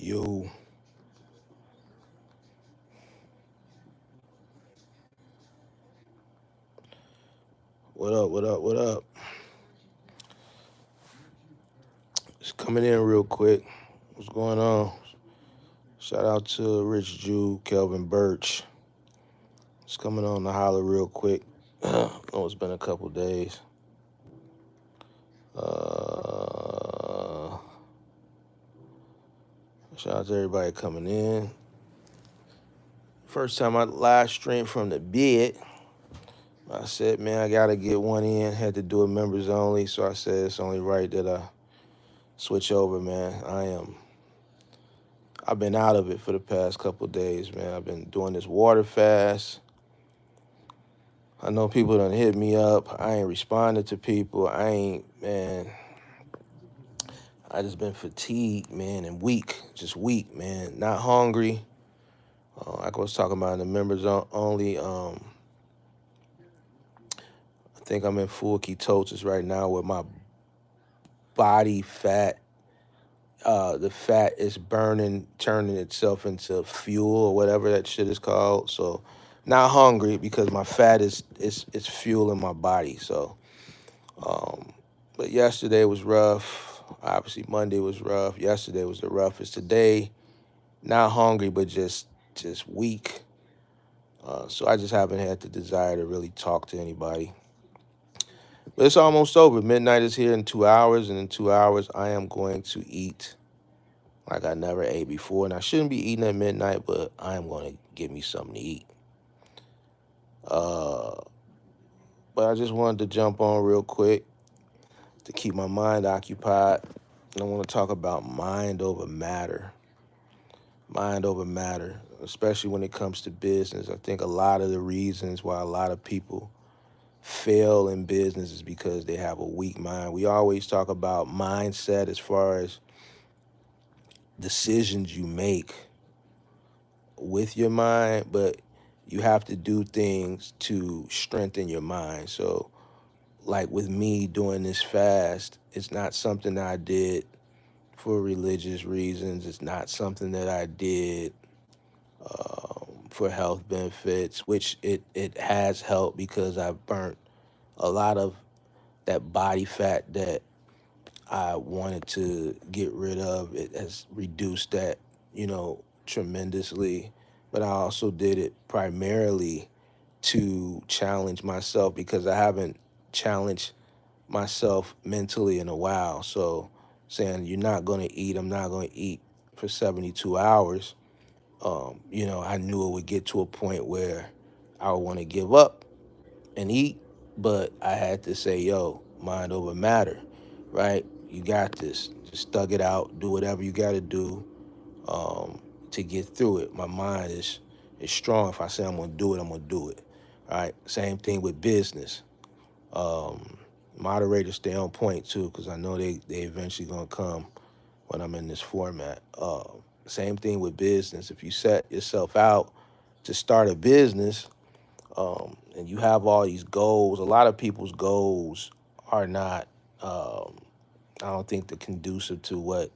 Yo, what up, what up, what up? Just coming in real quick. What's going on? Shout out to Rich Jew, Kelvin Birch. Just coming on to holler real quick. I know it's been a couple days. Shout out to everybody coming in. First time I live streamed from the bed. I said, man, I gotta get one in. Had to do it members only, so I said it's only right that I switch over, man. I've been out of it for the past couple days, man. I've been doing this water fast. I know people done hit me up. I ain't responded to people. Man, I just been fatigued, man, and weak. Just weak, man. Not hungry. Like I was talking about in the members only. I think I'm in full ketosis right now with my body fat. The fat is burning, turning itself into fuel or whatever that shit is called. So, not hungry because my fat is fueling my body. So, but yesterday was rough. Obviously, Monday was rough. Yesterday was the roughest. Today, not hungry, but just weak. So I just haven't had the desire to really talk to anybody. But it's almost over. Midnight is here in 2 hours, and in 2 hours, I am going to eat like I never ate before. And I shouldn't be eating at midnight, but I am going to get me something to eat. Uh, but I just wanted to jump on real quick to keep my mind occupied. I want to talk about mind over matter. Mind over matter, especially when it comes to business. I think a lot of the reasons why a lot of people fail in business is because they have a weak mind. We always talk about mindset as far as decisions you make with your mind, but you have to do things to strengthen your mind. So, like with me doing this fast, it's not something that I did for religious reasons. It's not something that I did for health benefits, which it has helped because I've burnt a lot of that body fat that I wanted to get rid of. It has reduced that, tremendously. But I also did it primarily to challenge myself because I haven't challenged myself mentally in a while. So saying you're not going to eat, I'm not going to eat for 72 hours. I knew it would get to a point where I would want to give up and eat, but I had to say, yo, mind over matter, right? You got this. Just thug it out. Do whatever you got to do to get through it. My mind is strong. If I say I'm gonna do it, I'm gonna do it. All right. Same thing with business. Um, Moderators stay on point too, because I know they eventually gonna come when I'm in this format. Same thing with business. If you set yourself out to start a business, and you have all these goals, a lot of people's goals are not. I don't think they're conducive to what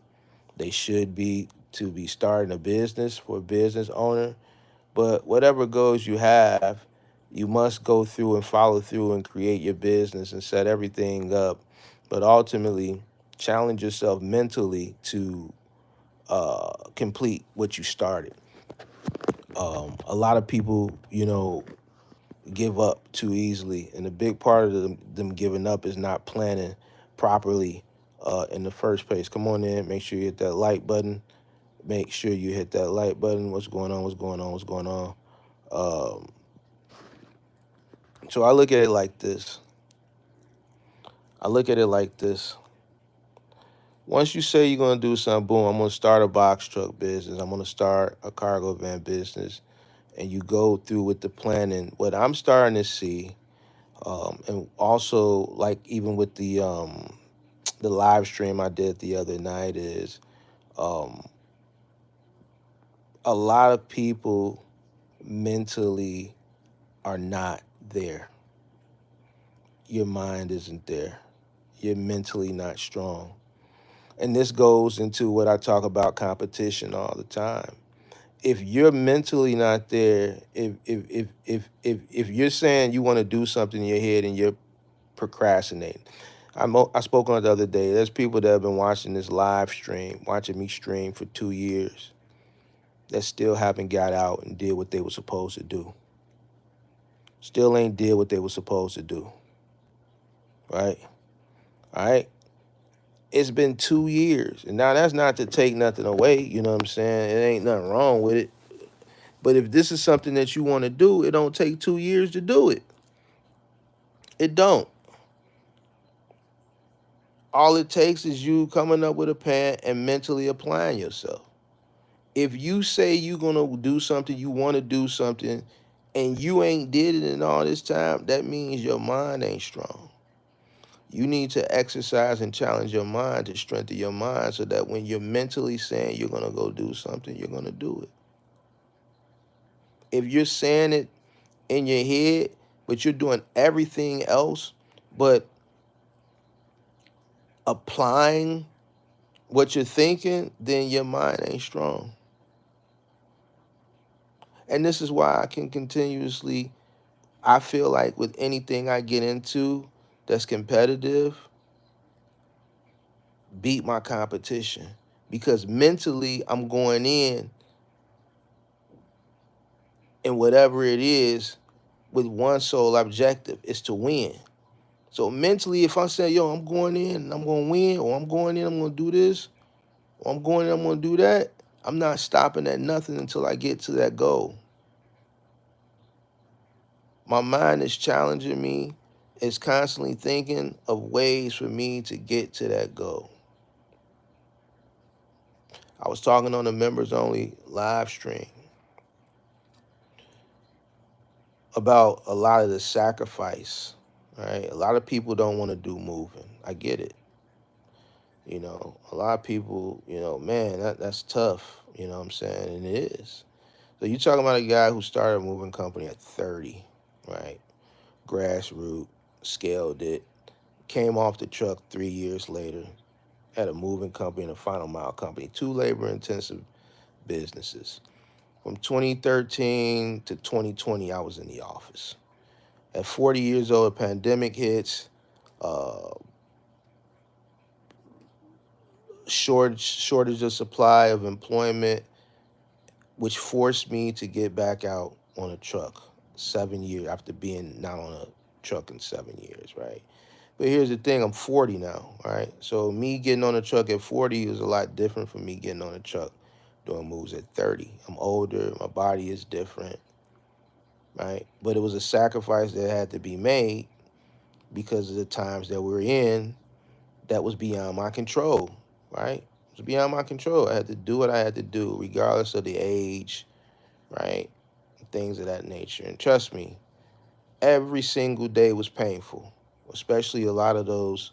they should be to be starting a business for a business owner. But whatever goals you have, you must go through and follow through and create your business and set everything up. But ultimately, challenge yourself mentally to complete what you started. A lot of people, give up too easily, and a big part of them giving up is not planning properly in the first place. Come on in, make sure you hit that like button. Make sure you hit that like button. What's going on? What's going on? What's going on? Um, so I look at it like this. I look at it like this. Once you say you're gonna do something, boom, I'm gonna start a box truck business. I'm gonna start a cargo van business, and you go through with the planning. What I'm starting to see, and also like even with the live stream I did the other night is um, a lot of people mentally are not there. Your mind isn't there. You're mentally not strong. And this goes into what I talk about competition all the time. If you're mentally not there, if you're saying you want to do something in your head and you're procrastinating. I spoke on it the other day. There's people that have been watching this live stream, watching me stream for 2 years, that still haven't got out and did what they were supposed to do. Still ain't did what they were supposed to do. Right? All right. It's been 2 years. And now that's not to take nothing away, you know what I'm saying? It ain't nothing wrong with it. But if this is something that you want to do, it don't take 2 years to do it. It don't. All it takes is you coming up with a plan and mentally applying yourself. If you say you're gonna do something, you want to do something, and you ain't did it in all this time, that means your mind ain't strong. You need to exercise and challenge your mind to strengthen your mind so that when you're mentally saying you're gonna go do something, you're gonna do it. If you're saying it in your head, but you're doing everything else, but applying what you're thinking, then your mind ain't strong. And this is why I can continuously, I feel like with anything I get into that's competitive, beat my competition. Because mentally, I'm going in and whatever it is with one sole objective is to win. So mentally, if I say, yo, I'm going in and I'm going to win, or I'm going in, I'm going to do this, or I'm going in, I'm going to do that, I'm not stopping at nothing until I get to that goal. My mind is challenging me. It's constantly thinking of ways for me to get to that goal. I was talking on the members only live stream about a lot of the sacrifice, right? A lot of people don't want to do moving. I get it. You know, a lot of people, man, that's tough. You know what I'm saying? And it is. So you're talking about a guy who started a moving company at 30, right? Grassroots, scaled it, came off the truck 3 years later, had a moving company and a final mile company, two labor-intensive businesses. From 2013 to 2020, I was in the office. At 40 years old, a pandemic hits, uh, shortage of supply of employment, which forced me to get back out on a truck 7 years after being not on a truck in 7 years, right? But here's the thing, I'm 40 now, right? So me getting on a truck at 40 is a lot different from me getting on a truck doing moves at 30. I'm older, my body is different, right? But it was a sacrifice that had to be made because of the times that we're in that was beyond my control, right? It was beyond my control. I had to do what I had to do, regardless of the age, right? Things of that nature. And trust me, every single day was painful, especially a lot of those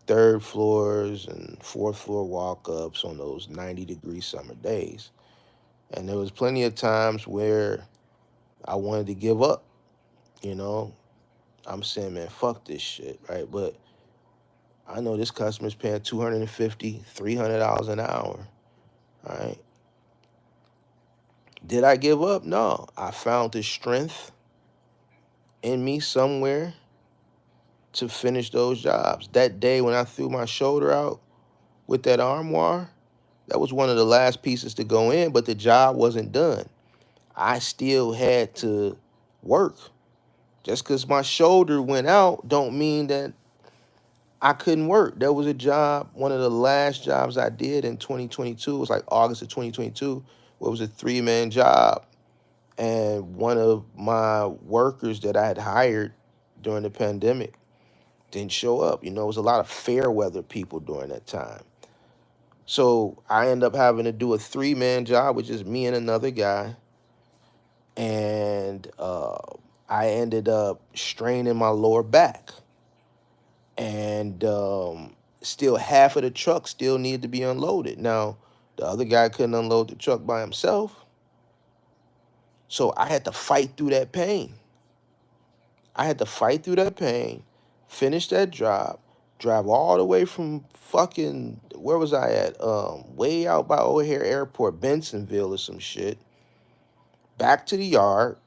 third floors and fourth floor walk-ups on those 90-degree summer days. And there was plenty of times where I wanted to give up, you know. I'm saying, man, fuck this shit, right? But I know this customer's paying $250, $300 an hour, right? Did I give up? No. I found the strength in me somewhere to finish those jobs. That day when I threw my shoulder out with that armoire, that was one of the last pieces to go in, but the job wasn't done. I still had to work. Just because my shoulder went out don't mean that I couldn't work. There was a job, one of the last jobs I did in 2022, it was like August of 2022, where it was a 3-man job. And one of my workers that I had hired during the pandemic didn't show up. It was a lot of fair weather people during that time. So I ended up having to do a 3-man job, which is me and another guy. And I ended up straining my lower back. And still half of the truck still needed to be unloaded. Now, the other guy couldn't unload the truck by himself. So I had to fight through that pain. Finish that job, drive all the way from fucking, where was I at? Way out by O'Hare Airport, Bensonville or some shit, back to the yard,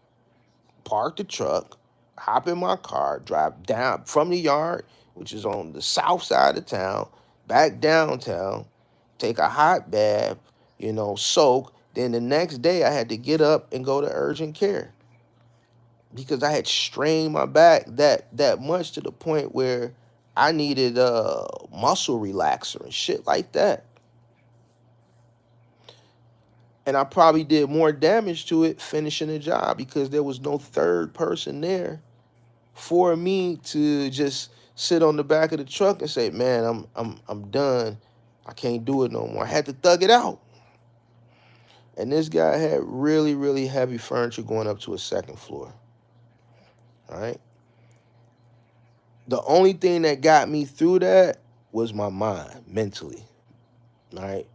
park the truck, hop in my car, drive down from the yard, which is on the south side of town, back downtown, take a hot bath, soak. Then the next day I had to get up and go to urgent care because I had strained my back that much to the point where I needed muscle relaxer and shit like that. And I probably did more damage to it finishing the job because there was no third person there for me to just sit on the back of the truck and say, "Man, I'm done. I can't do it no more." I had to thug it out. And this guy had really, really heavy furniture going up to a second floor. All right. The only thing that got me through that was my mind, mentally. All right.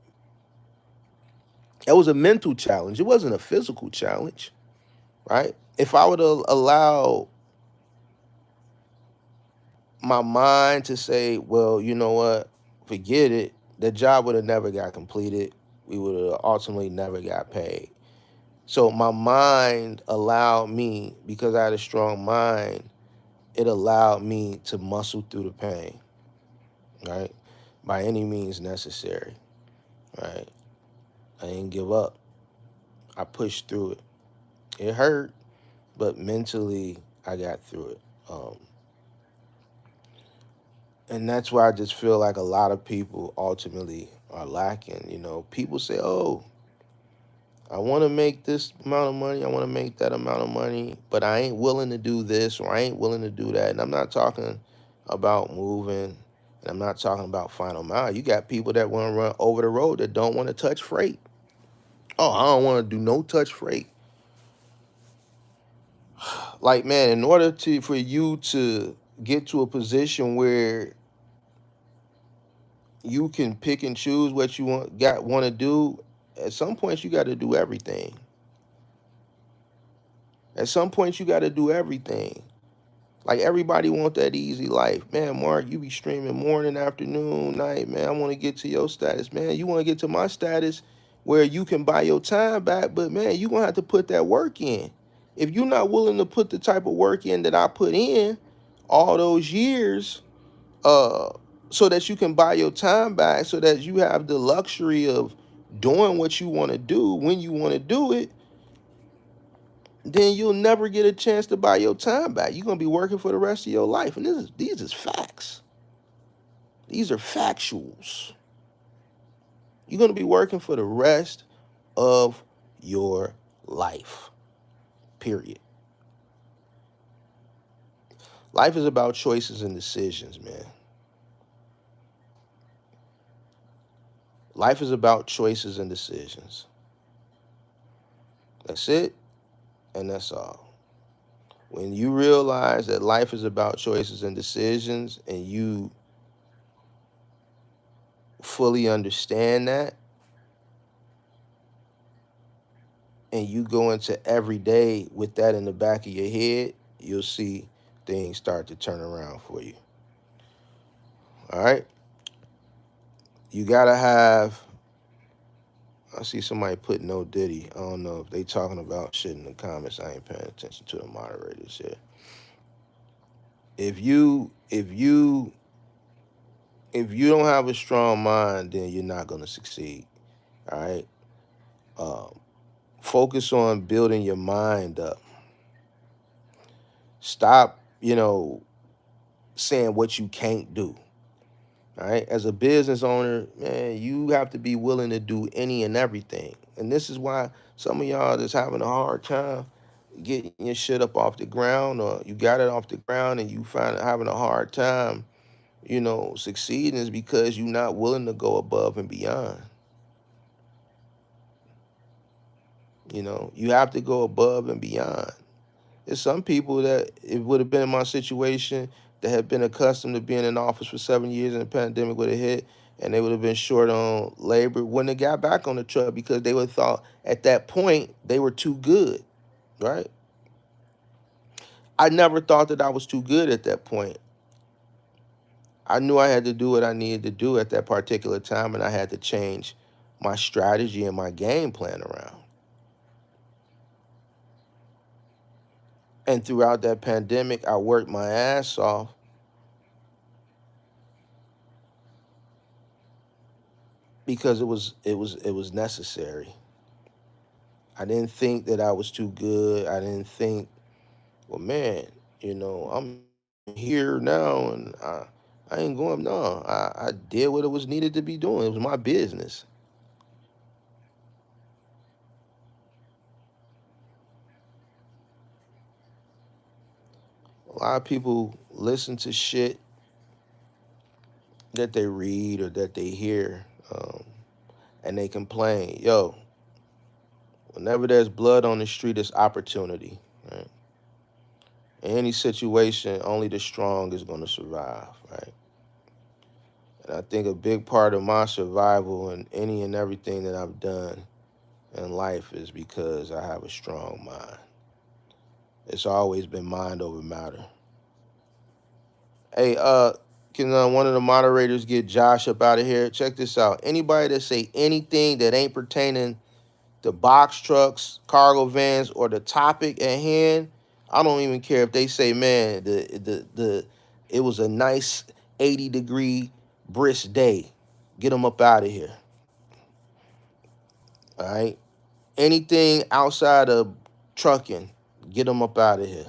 It was a mental challenge. It wasn't a physical challenge. Right. If I would have allowed my mind to say, well, you know what, forget it, the job would have never got completed. We would have ultimately never got paid. So my mind allowed me, because I had a strong mind, it allowed me to muscle through the pain, right? By any means necessary, right? I didn't give up. I pushed through it. It hurt, but mentally I got through it. And that's why I just feel like a lot of people ultimately are lacking. People say, oh, I want to make this amount of money, I want to make that amount of money, but I ain't willing to do this or I ain't willing to do that. And I'm not talking about moving, and I'm not talking about final mile. You got people that want to run over the road that don't want to touch freight. Oh, I don't want to do no touch freight. Like, man, in order for you to get to a position where you can pick and choose what you want to do, at some point you got to do everything. At some point you got to do everything. Like, everybody want that easy life. Man, Mark, you be streaming morning, afternoon, night. Man, I want to get to your status. Man, you want to get to my status where you can buy your time back, but man, you going to have to put that work in. If you're not willing to put the type of work in that I put in all those years, so that you can buy your time back, so that you have the luxury of doing what you want to do when you want to do it, then you'll never get a chance to buy your time back. You're going to be working for the rest of your life. And these is facts. These are factuals. You're going to be working for the rest of your life. Period. Life is about choices and decisions, man. Life is about choices and decisions. That's it, and that's all. When you realize that life is about choices and decisions, and you fully understand that, and you go into every day with that in the back of your head, you'll see things start to turn around for you. All right? You gotta have, I see somebody put no Diddy. I don't know if they talking about shit in the comments. I ain't paying attention to the moderators here. If you don't have a strong mind, then you're not gonna succeed. All right? Focus on building your mind up. Stop, saying what you can't do. All right. As a business owner, man, you have to be willing to do any and everything. And this is why some of y'all that's having a hard time getting your shit up off the ground, or you got it off the ground and you find it having a hard time, succeeding, is because you're not willing to go above and beyond. You have to go above and beyond. There's some people that it would have been in my situation that had been accustomed to being in office for 7 years and the pandemic would have hit and they would have been short on labor, wouldn't have got back on the truck because they would have thought at that point they were too good, right? I never thought that I was too good at that point. I knew I had to do what I needed to do at that particular time, and I had to change my strategy and my game plan around. And throughout that pandemic, I worked my ass off because it was necessary. I didn't think that I was too good. I didn't think, well, man, I'm here now, and I ain't going. No, I did what it was needed to be doing. It was my business. A lot of people listen to shit that they read or that they hear, and they complain. Yo, whenever there's blood on the street, it's opportunity. Right? In any situation, only the strong is going to survive. Right? And I think a big part of my survival in any and everything that I've done in life is because I have a strong mind. It's always been mind over matter. Hey, can one of the moderators get Josh up out of here? Check this out. Anybody that say anything that ain't pertaining to box trucks, cargo vans, or the topic at hand, I don't even care if they say, man, the it was a nice 80-degree brisk day. Get them up out of here. All right. Anything outside of trucking, get them up out of here.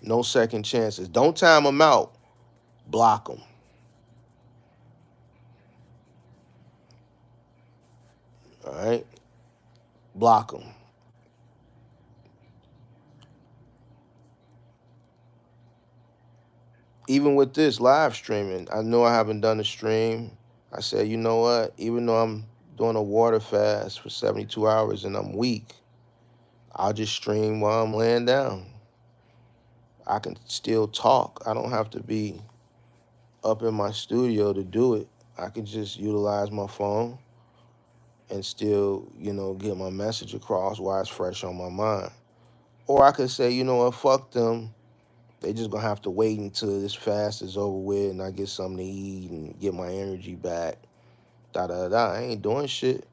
No second chances. Don't time them out. Block them. All right. Block them. Even with this live streaming, I know I haven't done a stream. I said, you know what? Even though I'm doing a water fast for 72 hours and I'm weak, I'll just stream while I'm laying down. I can still talk. I don't have to be up in my studio to do it. I can just utilize my phone and still, get my message across while it's fresh on my mind. Or I could say, you know what, fuck them. They just gonna have to wait until this fast is over with and I get something to eat and get my energy back. Da da da. I ain't doing shit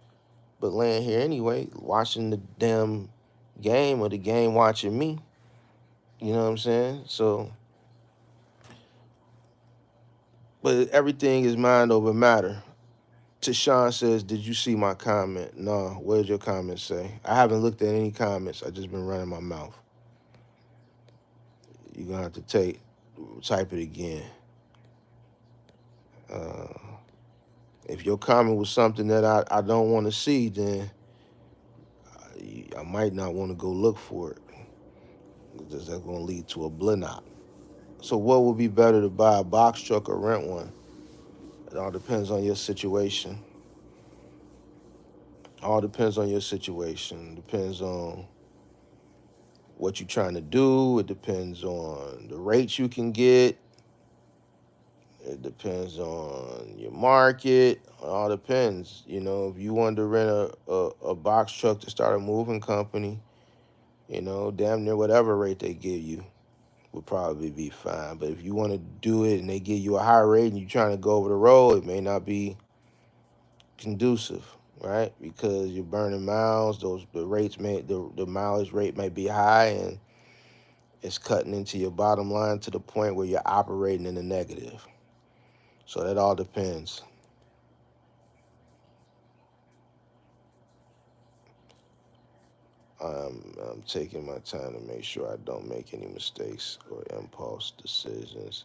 but laying here anyway, watching the damn game or the game watching me. You know what I'm saying? So, but everything is mind over matter. Tashawn says, did you see my comment? No, what did your comment say? I haven't looked at any comments. I just been running my mouth. You're gonna have to type it again. Uh, if your comment was something that I don't want to see, then I might not want to go look for it. Because that's gonna lead to a blinop. So what would be better to buy, a box truck or rent one? It all depends on your situation. All depends on your situation. Depends on what you're trying to do. It depends on the rates you can get. It depends on your market. It all depends. If you wanted to rent a box truck to start a moving company, damn near whatever rate they give you would probably be fine. But if you want to do it and they give you a high rate and you're trying to go over the road, it may not be conducive, right? Because you're burning miles. The mileage rate may be high, and it's cutting into your bottom line to the point where you're operating in the negative. So that all depends. I'm taking my time to make sure I don't make any mistakes or impulse decisions.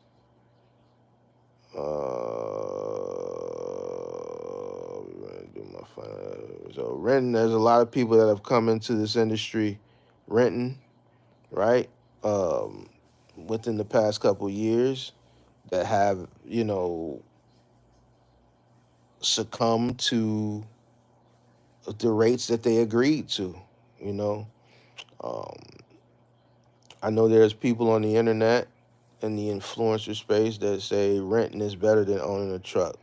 We're gonna do my final. So renting, there's a lot of people that have come into this industry renting, right? Within the past couple years that have, succumbed to the rates that they agreed to, you know. Um, I know there's people on the internet in the influencer space that say renting is better than owning a truck,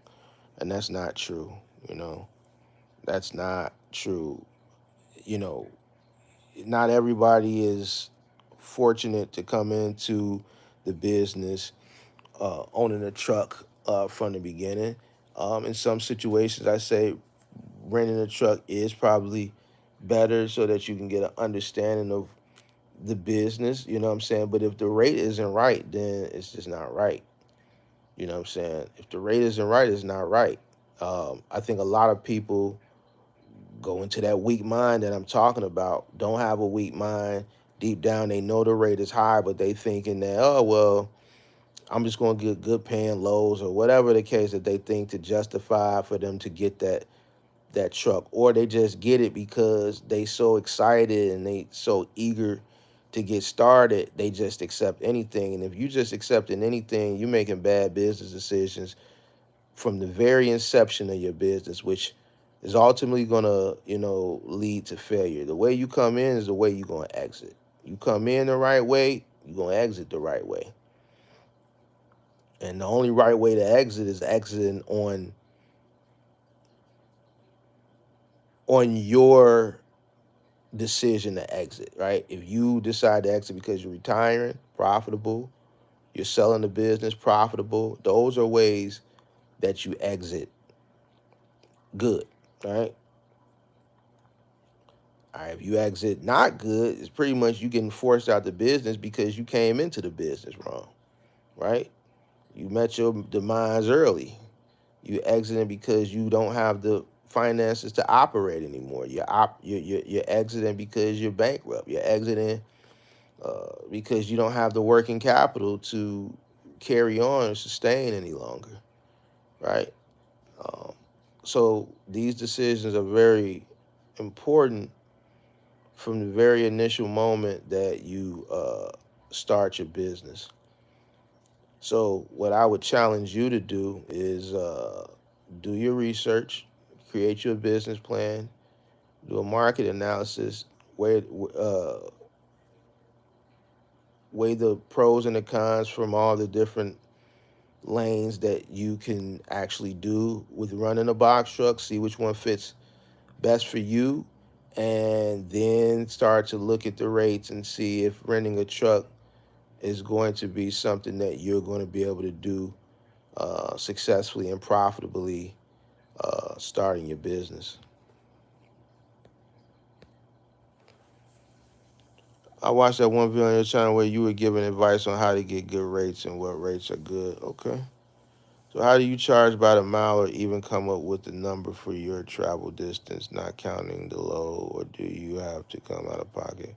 and that's not true, you know. That's not true. You know, not everybody is fortunate to come into the business owning a truck from the beginning. In some situations, I say renting a truck is probably better so that you can get an understanding of the business, you know what I'm saying? But if the rate isn't right, then it's just not right. You know what I'm saying? If the rate isn't right, it's not right. I think a lot of people go into that weak mind that I'm talking about, don't have a weak mind. Deep down, they know the rate is high, but they thinking that, oh, well, I'm just going to get good paying lows or whatever the case that they think to justify for them to get that truck, or they just get it because they so excited and they so eager to get started, they just accept anything. And if you just accepting anything, you're making bad business decisions from the very inception of your business, which is ultimately gonna, lead to failure. The way you come in is the way you're gonna exit. You come in the right way, you're gonna exit the right way. And the only right way to exit is exiting on your decision to exit, right? If you decide to exit because you're retiring, profitable, you're selling the business, profitable, those are ways that you exit good, right? All right, if you exit not good, it's pretty much you getting forced out the business because you came into the business wrong, right? You met your demise early. You exiting because you don't have the finances to operate anymore. You're exiting because you're bankrupt. You're exiting because you don't have the working capital to carry on and sustain any longer, right? Um, so these decisions are very important from the very initial moment that you start your business. So what I would challenge you to do is do your research, create your business plan, do a market analysis, weigh, weigh the pros and the cons from all the different lanes that you can actually do with running a box truck, see which one fits best for you, and then start to look at the rates and see if renting a truck is going to be something that you're going to be able to do successfully and profitably starting your business. I watched that one video on your channel where you were giving advice on how to get good rates and what rates are good. Okay. So how do you charge by the mile or even come up with the number for your travel distance, not counting the load, or do you have to come out of pocket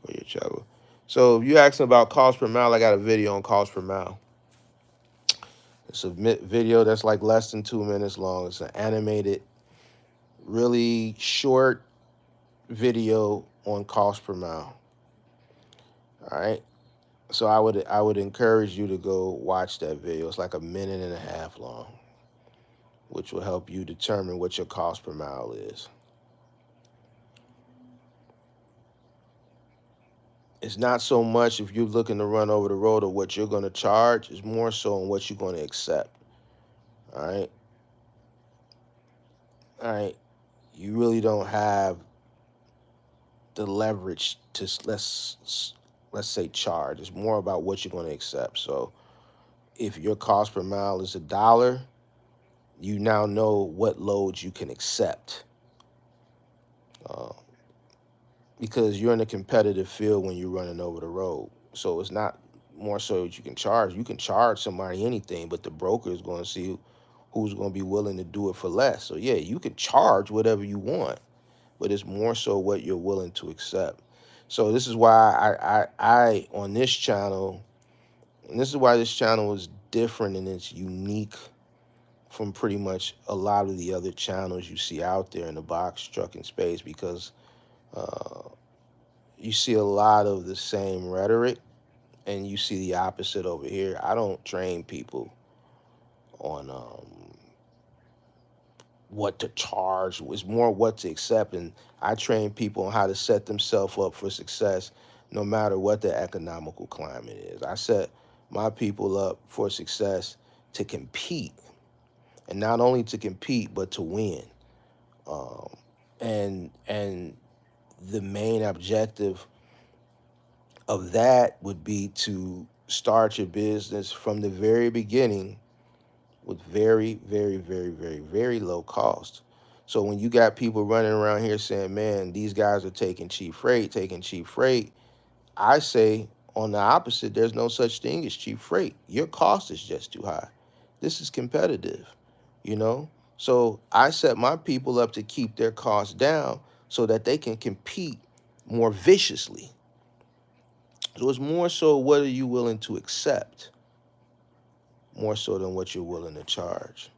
for your travel? So if you're asking about cost per mile, I got a video on cost per mile. It's a video that's like less than 2 minutes long. It's an animated, really short video on cost per mile. All right. So I would encourage you to go watch that video. It's like a minute and a half long, which will help you determine what your cost per mile is. It's not so much if you're looking to run over the road or what you're going to charge. It's more so on what you're going to accept. All right. All right. You really don't have the leverage to let's say charge. It's more about what you're going to accept. So if your cost per mile is $1, you now know what loads you can accept. Uh, because you're in a competitive field when you're running over the road. So it's not more so that you can charge. You can charge somebody anything, but the broker is going to see who's going to be willing to do it for less. So yeah, you can charge whatever you want, but it's more so what you're willing to accept. So this is why I on this channel, and this is why this channel is different and it's unique from pretty much a lot of the other channels you see out there in the box trucking space, because uh, you see a lot of the same rhetoric and you see the opposite over here. I don't train people on what to charge. It's more what to accept. And I train people on how to set themselves up for success no matter what the economical climate is. I set my people up for success to compete, and not only to compete, but to win. Um, and the main objective of that would be to start your business from the very beginning with very, very, very, very, very low cost. So when you got people running around here saying, man, these guys are taking cheap freight, I say on the opposite, there's no such thing as cheap freight. Your cost is just too high. This is competitive, you know? So I set my people up to keep their costs down so that they can compete more viciously. So it's more so what are you willing to accept, more so than what you're willing to charge.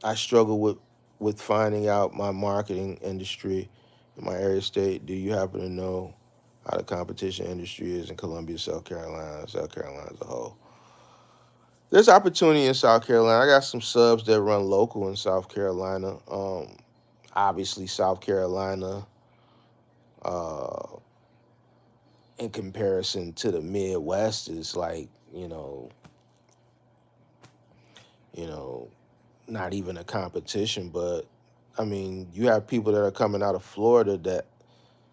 I struggle with finding out my marketing industry in my area state. Do you happen to know how the competition industry is in Columbia, South Carolina as a whole? There's opportunity in South Carolina. I got some subs that run local in South Carolina. Obviously, South Carolina, uh, in comparison to the Midwest, is like you know, not even a competition. But I mean, you have people that are coming out of Florida that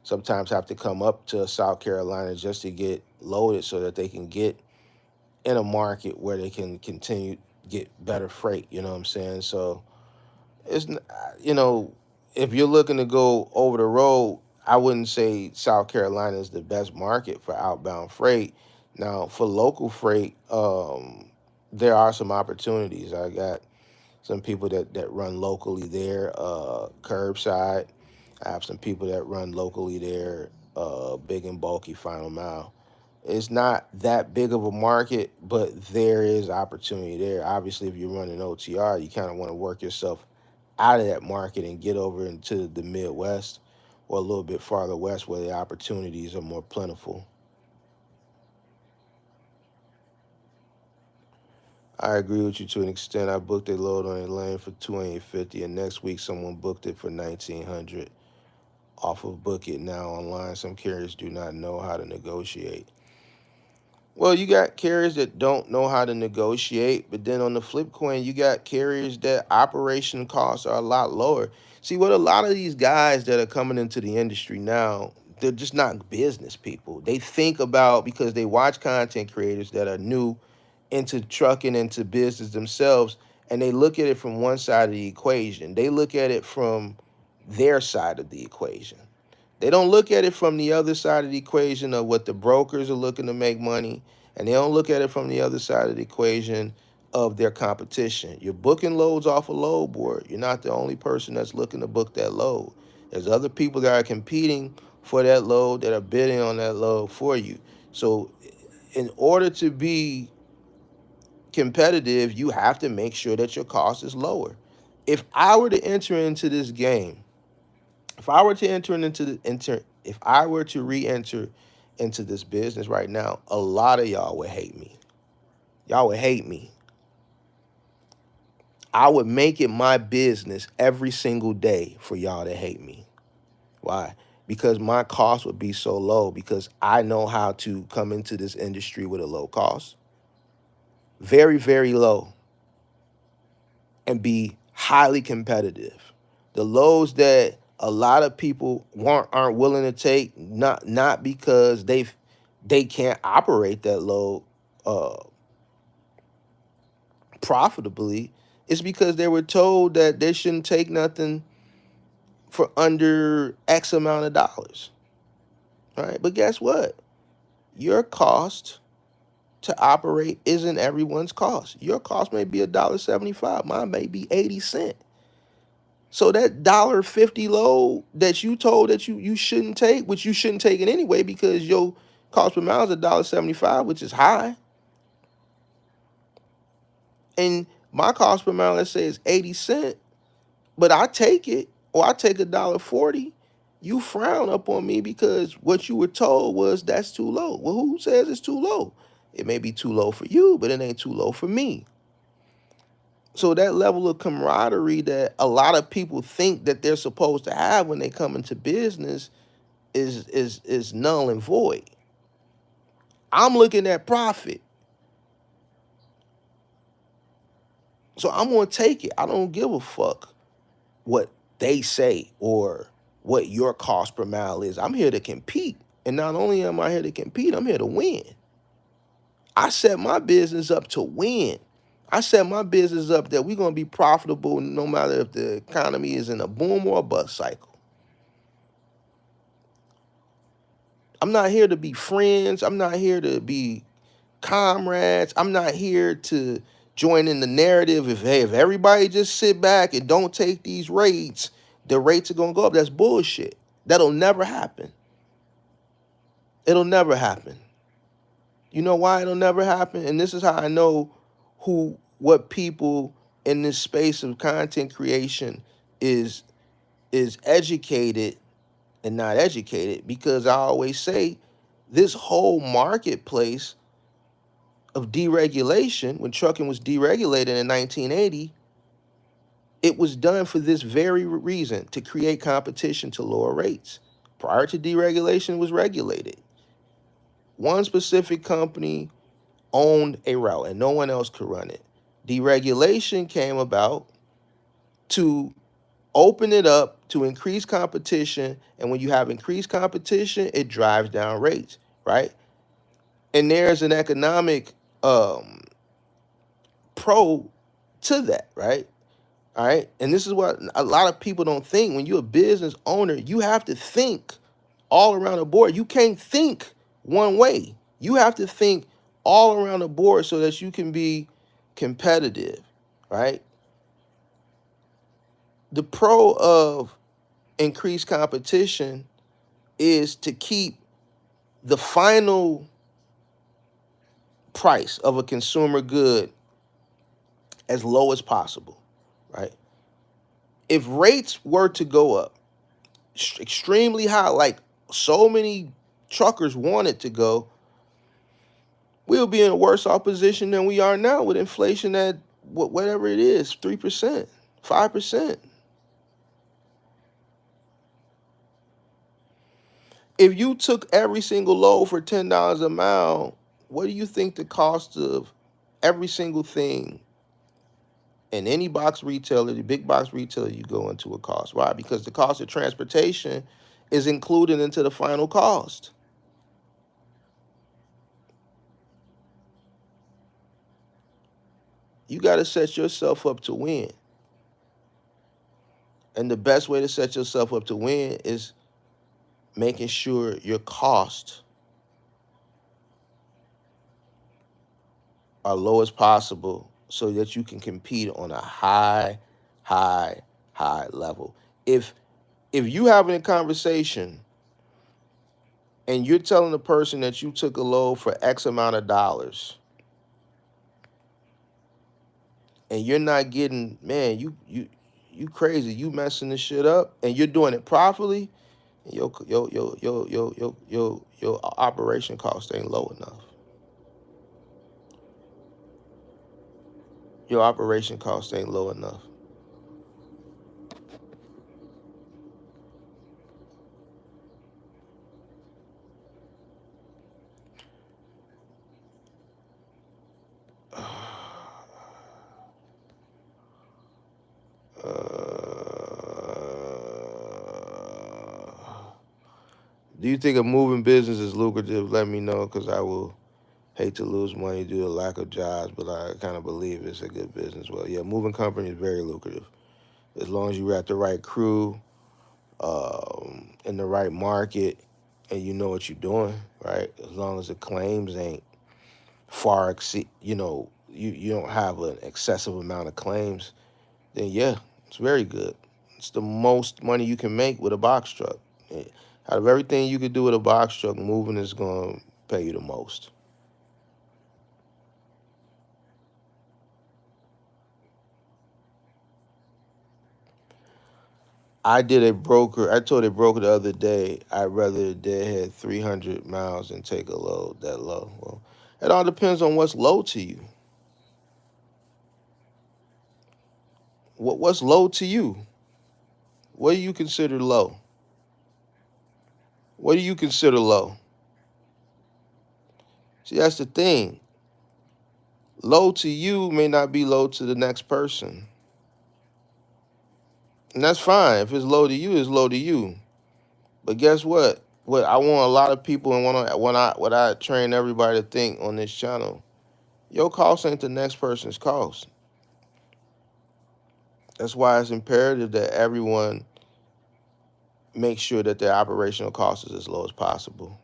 sometimes have to come up to South Carolina just to get loaded so that they can get in a market where they can continue get better freight. You know what I'm saying? So it's you know, if you're looking to go over the road, I wouldn't say South Carolina is the best market for outbound freight. Now for local freight, there are some opportunities. I got some people that run locally there, curbside. I have some people that run locally there, big and bulky final mile. It's not that big of a market, but there is opportunity there. Obviously, if you're running OTR, you kind of want to work yourself out of that market and get over into the Midwest or a little bit farther west where the opportunities are more plentiful. I agree with you to an extent. I booked a load on a lane for 250, and next week someone booked it for 1900 off of Book It Now online. Some carriers do not know how to negotiate. Well, you got carriers that don't know how to negotiate, but then on the flip coin, you got carriers that operation costs are a lot lower. See, what a lot of these guys that are coming into the industry now, they're just not business people. They think about because they watch content creators that are new into trucking, into business themselves, and they look at it from one side of the equation. They look at it from their side of the equation. They don't look at it from the other side of the equation of what the brokers are looking to make money, and they don't look at it from the other side of the equation of their competition. You're booking loads off a load board. You're not the only person that's looking to book that load. There's other people that are competing for that load that are bidding on that load for you. So in order to be competitive, you have to make sure that your cost is lower. If I were to enter into this game, if I were to if I were to re-enter into this business right now, a lot of y'all would hate me. Y'all would hate me. I would make it my business every single day for y'all to hate me. Why? Because my cost would be so low because I know how to come into this industry with a low cost. Very, very low. And be highly competitive. The lows that a lot of people aren't willing to take, not because they can't operate that load uh, profitably, it's because they were told that they shouldn't take nothing for under X amount of dollars. Right? But guess what? Your cost to operate isn't everyone's cost. Your cost may be $1.75. Mine may be 80 cents. So that $1.50 load that you told that you shouldn't take, which you shouldn't take it anyway because your cost per mile is $1.75, which is high. And my cost per mile, let's say, is 80 cents, but I take it, or I take $1.40. You frown up on me because what you were told was that's too low. Well, who says it's too low? It may be too low for you, but it ain't too low for me. So that level of camaraderie that a lot of people think that they're supposed to have when they come into business is null and void. I'm looking at profit. So I'm gonna take it. I don't give a fuck what they say or what your cost per mile is. I'm here to compete. And not only am I here to compete, I'm here to win. I set my business up to win. I set my business up that we're going to be profitable no matter if the economy is in a boom or a bust cycle. I'm not here to be friends. I'm not here to be comrades. I'm not here to join in the narrative if everybody just sit back and don't take these rates, the rates are going to go up. That's bullshit. That'll never happen. It'll never happen. You know why it'll never happen? And this is how I know what people in this space of content creation is educated and not educated, because I always say this whole marketplace of deregulation, when trucking was deregulated in 1980, it was done for this very reason, to create competition to lower rates. Prior to deregulation, it was regulated. One specific company owned a route and no one else could run it. Deregulation came about to open it up to increase competition, and when you have increased competition, it drives down rates, right? And there's an economic pro to that, right? All right. And this is what a lot of people don't think. When you're a business owner, you have to think all around the board. You can't think one way. You have to think all around the board so that you can be competitive, right? The pro of increased competition is to keep the final price of a consumer good as low as possible, right? If rates were to go up extremely high, like so many truckers want it to go, we'll be in a worse off position than we are now with inflation at whatever it is, 3%, 5%. If you took every single load for $10 a mile, what do you think the cost of every single thing in any box retailer, the big box retailer, you go into a cost? Why? Because the cost of transportation is included into the final cost. You got to set yourself up to win. And the best way to set yourself up to win is making sure your costs are low as possible so that you can compete on a high level. If you having a conversation and you're telling the person that you took a load for X amount of dollars, and you're not getting, man, you crazy, you messing this shit up, and you're doing it properly, your operation cost ain't low enough. Your operation cost ain't low enough. Do you think a moving business is lucrative? Let me know, because I will hate to lose money due to lack of jobs, but I kind of believe it's a good business. Well, yeah, moving company is very lucrative. As long as you're at the right crew, in the right market, and you know what you're doing, right? As long as the claims ain't far exceed, you don't have an excessive amount of claims, then yeah, it's very good. It's the most money you can make with a box truck. Out of everything you could do with a box truck, moving is going to pay you the most. I told a broker the other day, I'd rather a deadhead 300 miles than take a load that low. Well, it all depends on what's low to you. What's low to you? What do you consider low? What do you consider low? See, that's the thing. Low to you may not be low to the next person. And that's fine. If it's low to you, it's low to you. But guess what? What I want a lot of people and what I train everybody to think on this channel, your cost ain't the next person's cost. That's why it's imperative that everyone make sure that their operational cost is as low as possible.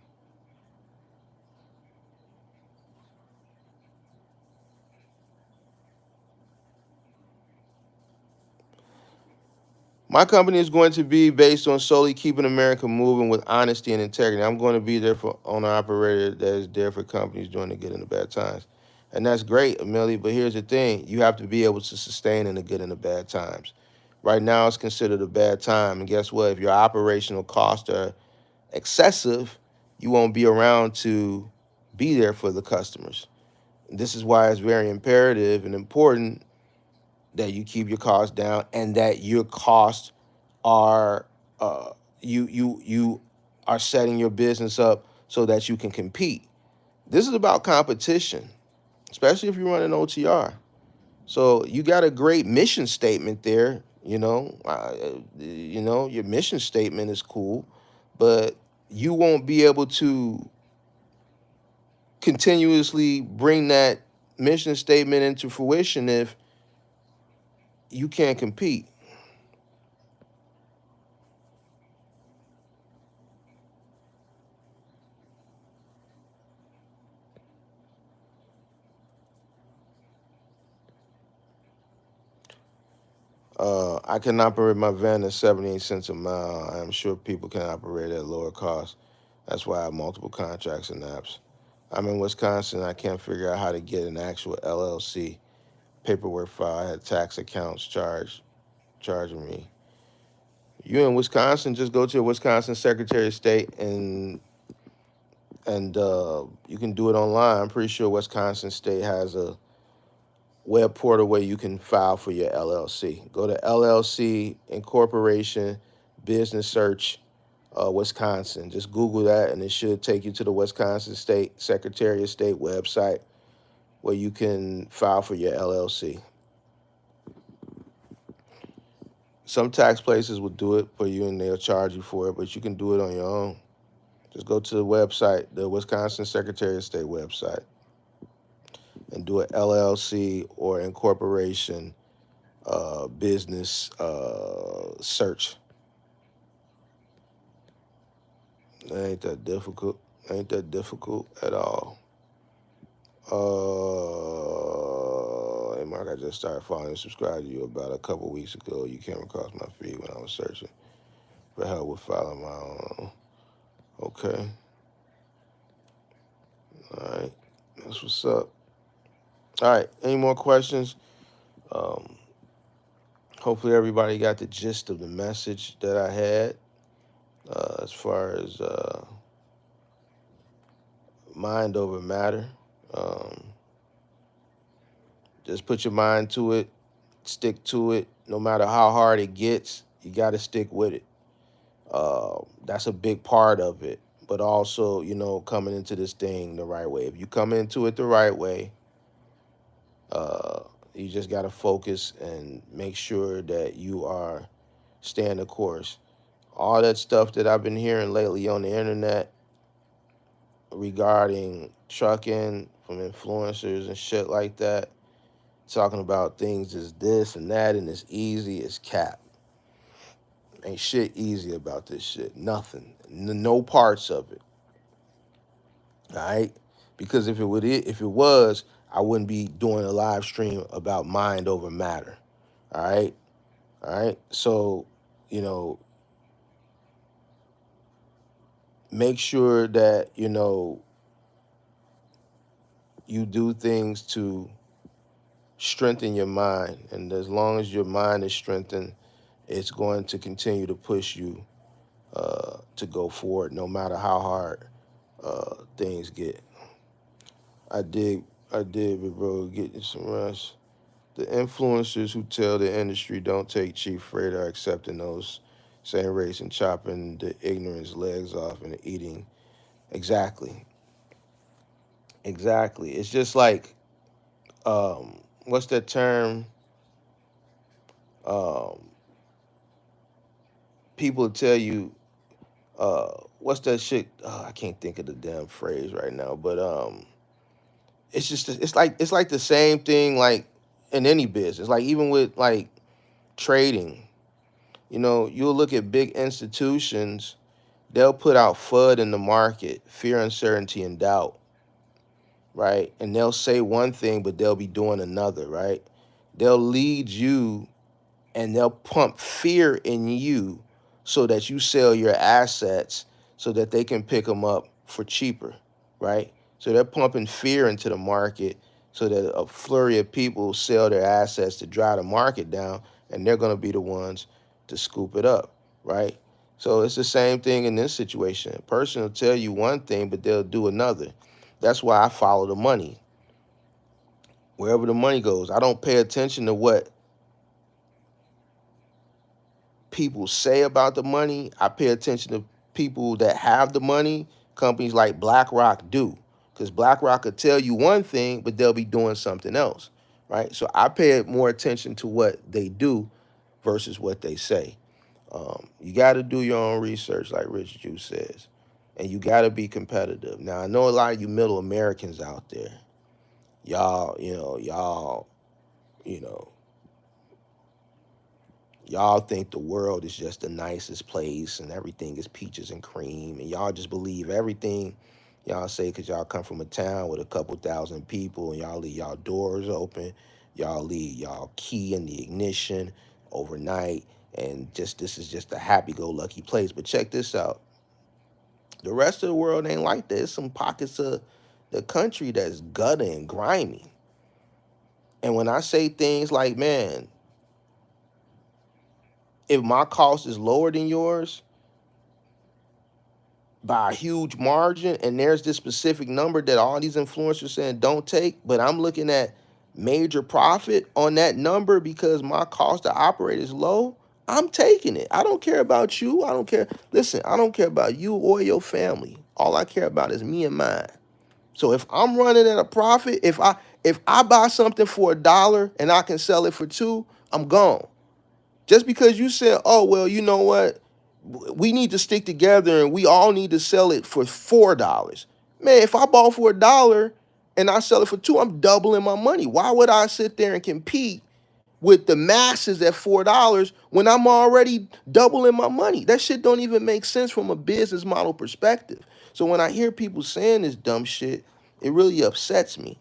My company is going to be based on solely keeping America moving with honesty and integrity. I'm going to be there for owner operator that is there for companies during the good and the bad times. And that's great, Amelie, but here's the thing. You have to be able to sustain in the good and the bad times. Right now it's considered a bad time. And guess what? If your operational costs are excessive, you won't be around to be there for the customers. This is why it's very imperative and important that you keep your costs down and that your costs are you are setting your business up so that you can compete. This is about competition, especially if you run an OTR. So you got a great mission statement there. Your mission statement is cool, but you won't be able to continuously bring that mission statement into fruition if you can't compete. I can operate my van at 78 cents a mile. I'm sure people can operate at lower cost. That's why I have multiple contracts and apps. I'm in Wisconsin. I can't figure out how to get an actual LLC paperwork file. I had tax accounts charging me. You in Wisconsin? Just go to your Wisconsin Secretary of State and you can do it online. I'm pretty sure Wisconsin State has a web portal where you can file for your LLC. Go to LLC Incorporation Business Search Wisconsin. Just Google that and it should take you to the Wisconsin State Secretary of State website where you can file for your LLC. Some tax places will do it for you and they'll charge you for it, but you can do it on your own. Just go to the website, the Wisconsin Secretary of State website, and do an LLC or incorporation business search. It ain't that difficult. Ain't that difficult at all. Hey Mark, I just started following and subscribed to you about a couple weeks ago. You came across my feed when I was searching for help with filing my own. Okay. All right. That's what's up. All right. Any more questions? Um, Hopefully everybody got the gist of the message that I had as far as mind over matter. Um, just put your mind to it, stick to it. No matter how hard it gets, you got to stick with it. That's a big part of it. But also, coming into this thing the right way. If you come into it the right way, uh, you just got to focus and make sure that you are staying the course. All that stuff that I've been hearing lately on the internet regarding trucking from influencers and shit like that, talking about things is this and that and it's easy, it's cap. Ain't shit easy about this shit. Nothing. No parts of it. All right? Because if it was, I wouldn't be doing a live stream about mind over matter. All right? All right? So, you know, make sure that, you do things to strengthen your mind. And as long as your mind is strengthened, it's going to continue to push you to go forward, no matter how hard things get. I did, but bro, getting some rest. The influencers who tell the industry don't take cheap freight are accepting those same rates and chopping the ignorance legs off and eating. Exactly, exactly. It's just like, what's that term? Um, People tell you What's that shit? I can't think of the damn phrase right now, but it's just it's like the same thing like in any business. Like even with like trading, you'll look at big institutions, they'll put out FUD in the market, fear, uncertainty, and doubt, right? And they'll say one thing, but they'll be doing another, right? They'll lead you and they'll pump fear in you so that you sell your assets so that they can pick them up for cheaper, right? So they're pumping fear into the market so that a flurry of people sell their assets to drive the market down, and they're going to be the ones to scoop it up, right? So it's the same thing in this situation. A person will tell you one thing, but they'll do another. That's why I follow the money. Wherever the money goes, I don't pay attention to what people say about the money. I pay attention to people that have the money. Companies like BlackRock do, because BlackRock could tell you one thing, but they'll be doing something else, right? So I pay more attention to what they do versus what they say. You got to do your own research, like Rich Juice says, and you got to be competitive. Now I know a lot of you middle Americans out there, y'all, you know, y'all think the world is just the nicest place and everything is peaches and cream, and y'all just believe everything y'all say because y'all come from a town with a couple thousand people and y'all leave y'all doors open, y'all leave y'all key in the ignition overnight, and just this is just a happy-go-lucky place. But check this out. The rest of the world ain't like that. There's some pockets of the country that's gutter and grimy. And when I say things like, man, if my cost is lower than yours by a huge margin, and there's this specific number that all these influencers saying don't take, but I'm looking at major profit on that number because my cost to operate is low, I'm taking it. I don't care about you. I don't care. Listen, I don't care about you or your family. All I care about is me and mine. So if I'm running at a profit, if I buy something for $1 and I can sell it for 2, I'm gone. Just because you said, oh, well, you know what? We need to stick together and we all need to sell it for $4. Man, if I bought for $1 and I sell it for 2, I'm doubling my money. Why would I sit there and compete with the masses at $4 when I'm already doubling my money? That shit don't even make sense from a business model perspective. So when I hear people saying this dumb shit, it really upsets me.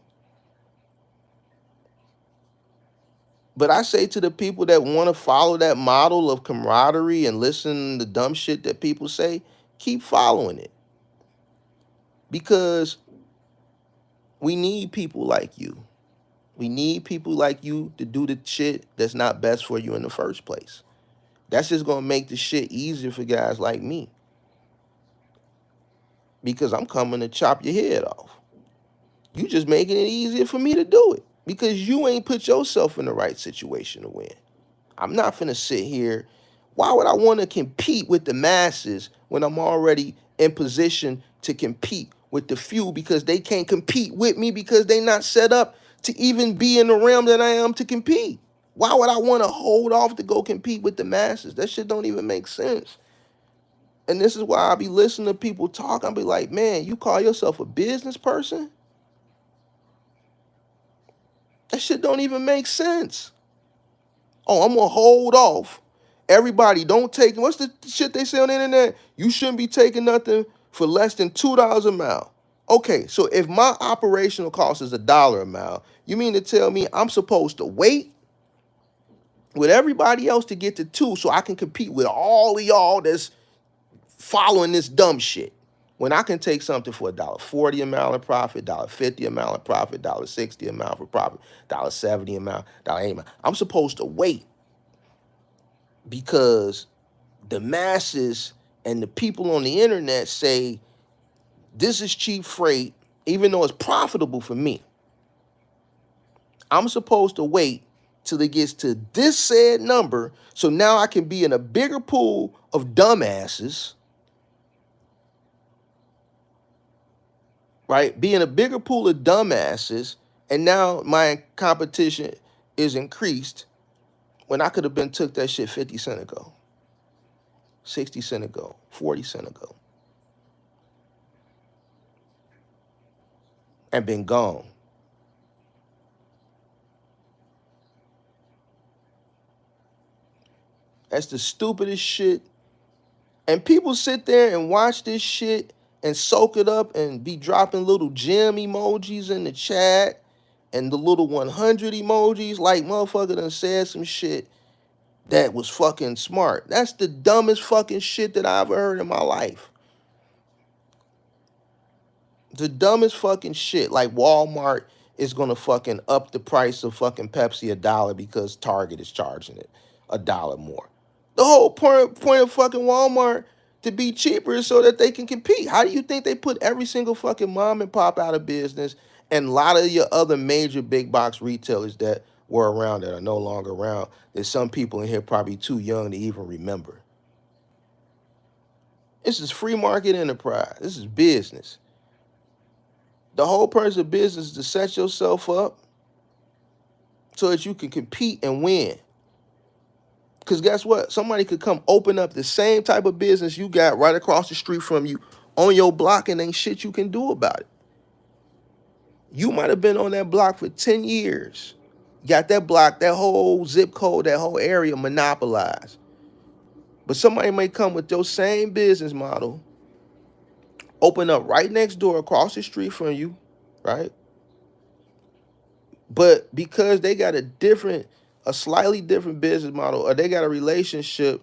But I say to the people that want to follow that model of camaraderie and listen to dumb shit that people say, keep following it, because we need people like you. We need people like you to do the shit that's not best for you in the first place. That's just going to make the shit easier for guys like me, because I'm coming to chop your head off. You just making it easier for me to do it because you ain't put yourself in the right situation to win. I'm not finna sit here. Why would I want to compete with the masses when I'm already in position to compete with the few, because they can't compete with me because they not set up to even be in the realm that I am to compete? Why would I want to hold off to go compete with the masses? That shit don't even make sense. And this is why I be listening to people talk. I'll be like, man, you call yourself a business person? That shit don't even make sense. Oh, I'm gonna hold off. Everybody, don't take. What's the shit they say on the internet? You shouldn't be taking nothing for less than $2 a mile. Okay, so if my operational cost is $1 a mile, you mean to tell me I'm supposed to wait with everybody else to get to 2 so I can compete with all of y'all that's following this dumb shit? When I can take something for $1.40 a mile in profit, $1.50 a mile in profit, $1.60 a mile for profit, $1.70 a mile, $1.80 a mile. I'm supposed to wait because the masses and the people on the internet say this is cheap freight, even though it's profitable for me. I'm supposed to wait till it gets to this said number so now I can be in a bigger pool of dumbasses, right? Be in a bigger pool of dumbasses, and now my competition is increased when I could have been took that shit 50 cents ago. 60 cents ago, 40 cents ago, and been gone. That's the stupidest shit. And people sit there and watch this shit and soak it up and be dropping little gem emojis in the chat and the little 100 emojis like motherfucker done said some shit that was fucking smart. That's the dumbest fucking shit that I ever heard in my life. The dumbest fucking shit. Like Walmart is gonna fucking up the price of fucking Pepsi $1 because Target is charging it $1 more. The whole point of fucking Walmart to be cheaper is so that they can compete. How do you think they put every single fucking mom and pop out of business and a lot of your other major big box retailers that were around that are no longer around? There's some people in here probably too young to even remember. This is free market enterprise. This is business. The whole purpose of business is to set yourself up so that you can compete and win. Because guess what? Somebody could come open up the same type of business you got right across the street from you on your block and ain't shit you can do about it. You might have been on that block for 10 years. Got that block, that whole zip code, that whole area monopolized. But somebody may come with your same business model, open up right next door across the street from you, right? But because they got a slightly different business model, or they got a relationship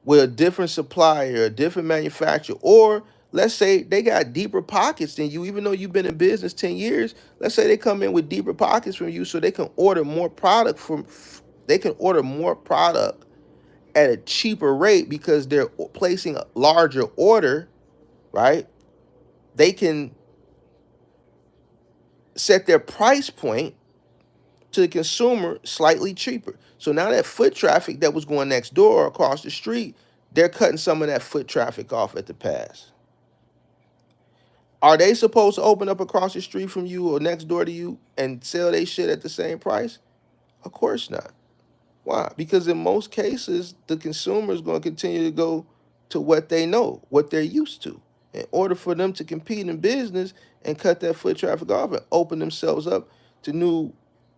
with a different supplier, a different manufacturer, or let's say they got deeper pockets than you, even though you've been in business 10 years, let's say they come in with deeper pockets from you so they can order more product at a cheaper rate because they're placing a larger order, right? They can set their price point to the consumer slightly cheaper. So now that foot traffic that was going next door or across the street, they're cutting some of that foot traffic off at the pass. Are they supposed to open up across the street from you or next door to you and sell their shit at the same price? Of course not. Why? Because in most cases, the consumer is going to continue to go to what they know, what they're used to. In order for them to compete in business and cut that foot traffic off and open themselves up to new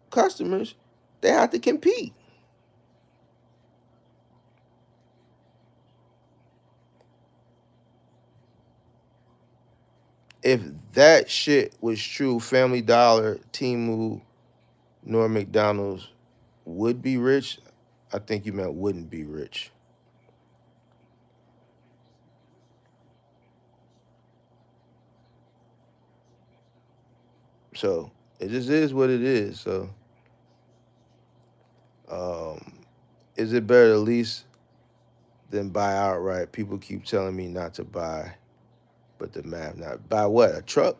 customers, they have to compete. If that shit was true, Family Dollar, Temu, nor McDonald's would be rich. I think you meant wouldn't be rich. So it just is what it is. So um, is it better to lease than buy outright? People keep telling me not to buy, but the math not buy what? A truck?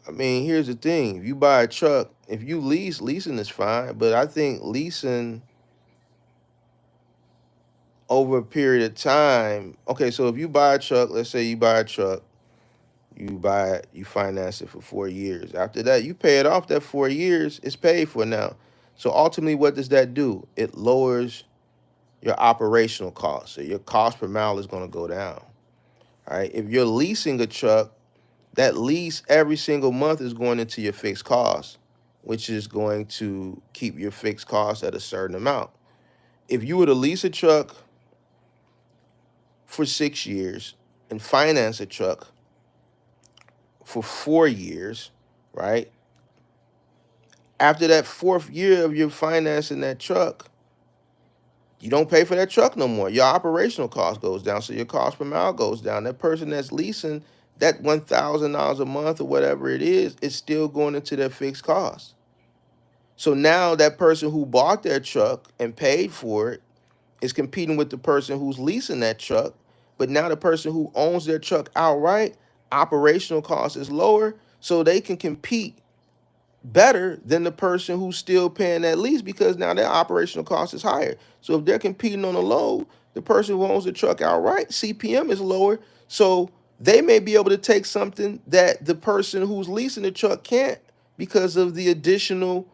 I mean, here's the thing. If you buy a truck, if you leasing is fine, but I think leasing over a period of time, okay, so if you buy a truck, let's say you buy a truck, you finance it for 4 years. After that, you pay it off. That 4 years is paid for now. So ultimately, what does that do? It lowers your operational costs. So your cost per mile is going to go down. All right. If you're leasing a truck, that lease every single month is going into your fixed costs, which is going to keep your fixed costs at a certain amount. If you were to lease a truck for 6 years and finance a truck for 4 years, right? After that fourth year of your financing that truck, you don't pay for that truck no more. Your operational cost goes down, so your cost per mile goes down. That person that's leasing that $1,000 a month or whatever it is still going into their fixed cost. So now that person who bought their truck and paid for it is competing with the person who's leasing that truck. But now the person who owns their truck outright, operational cost is lower, so they can compete better than the person who's still paying that lease because now their operational cost is higher. So if they're competing on a load, the person who owns the truck outright, CPM is lower. So they may be able to take something that the person who's leasing the truck can't because of the additional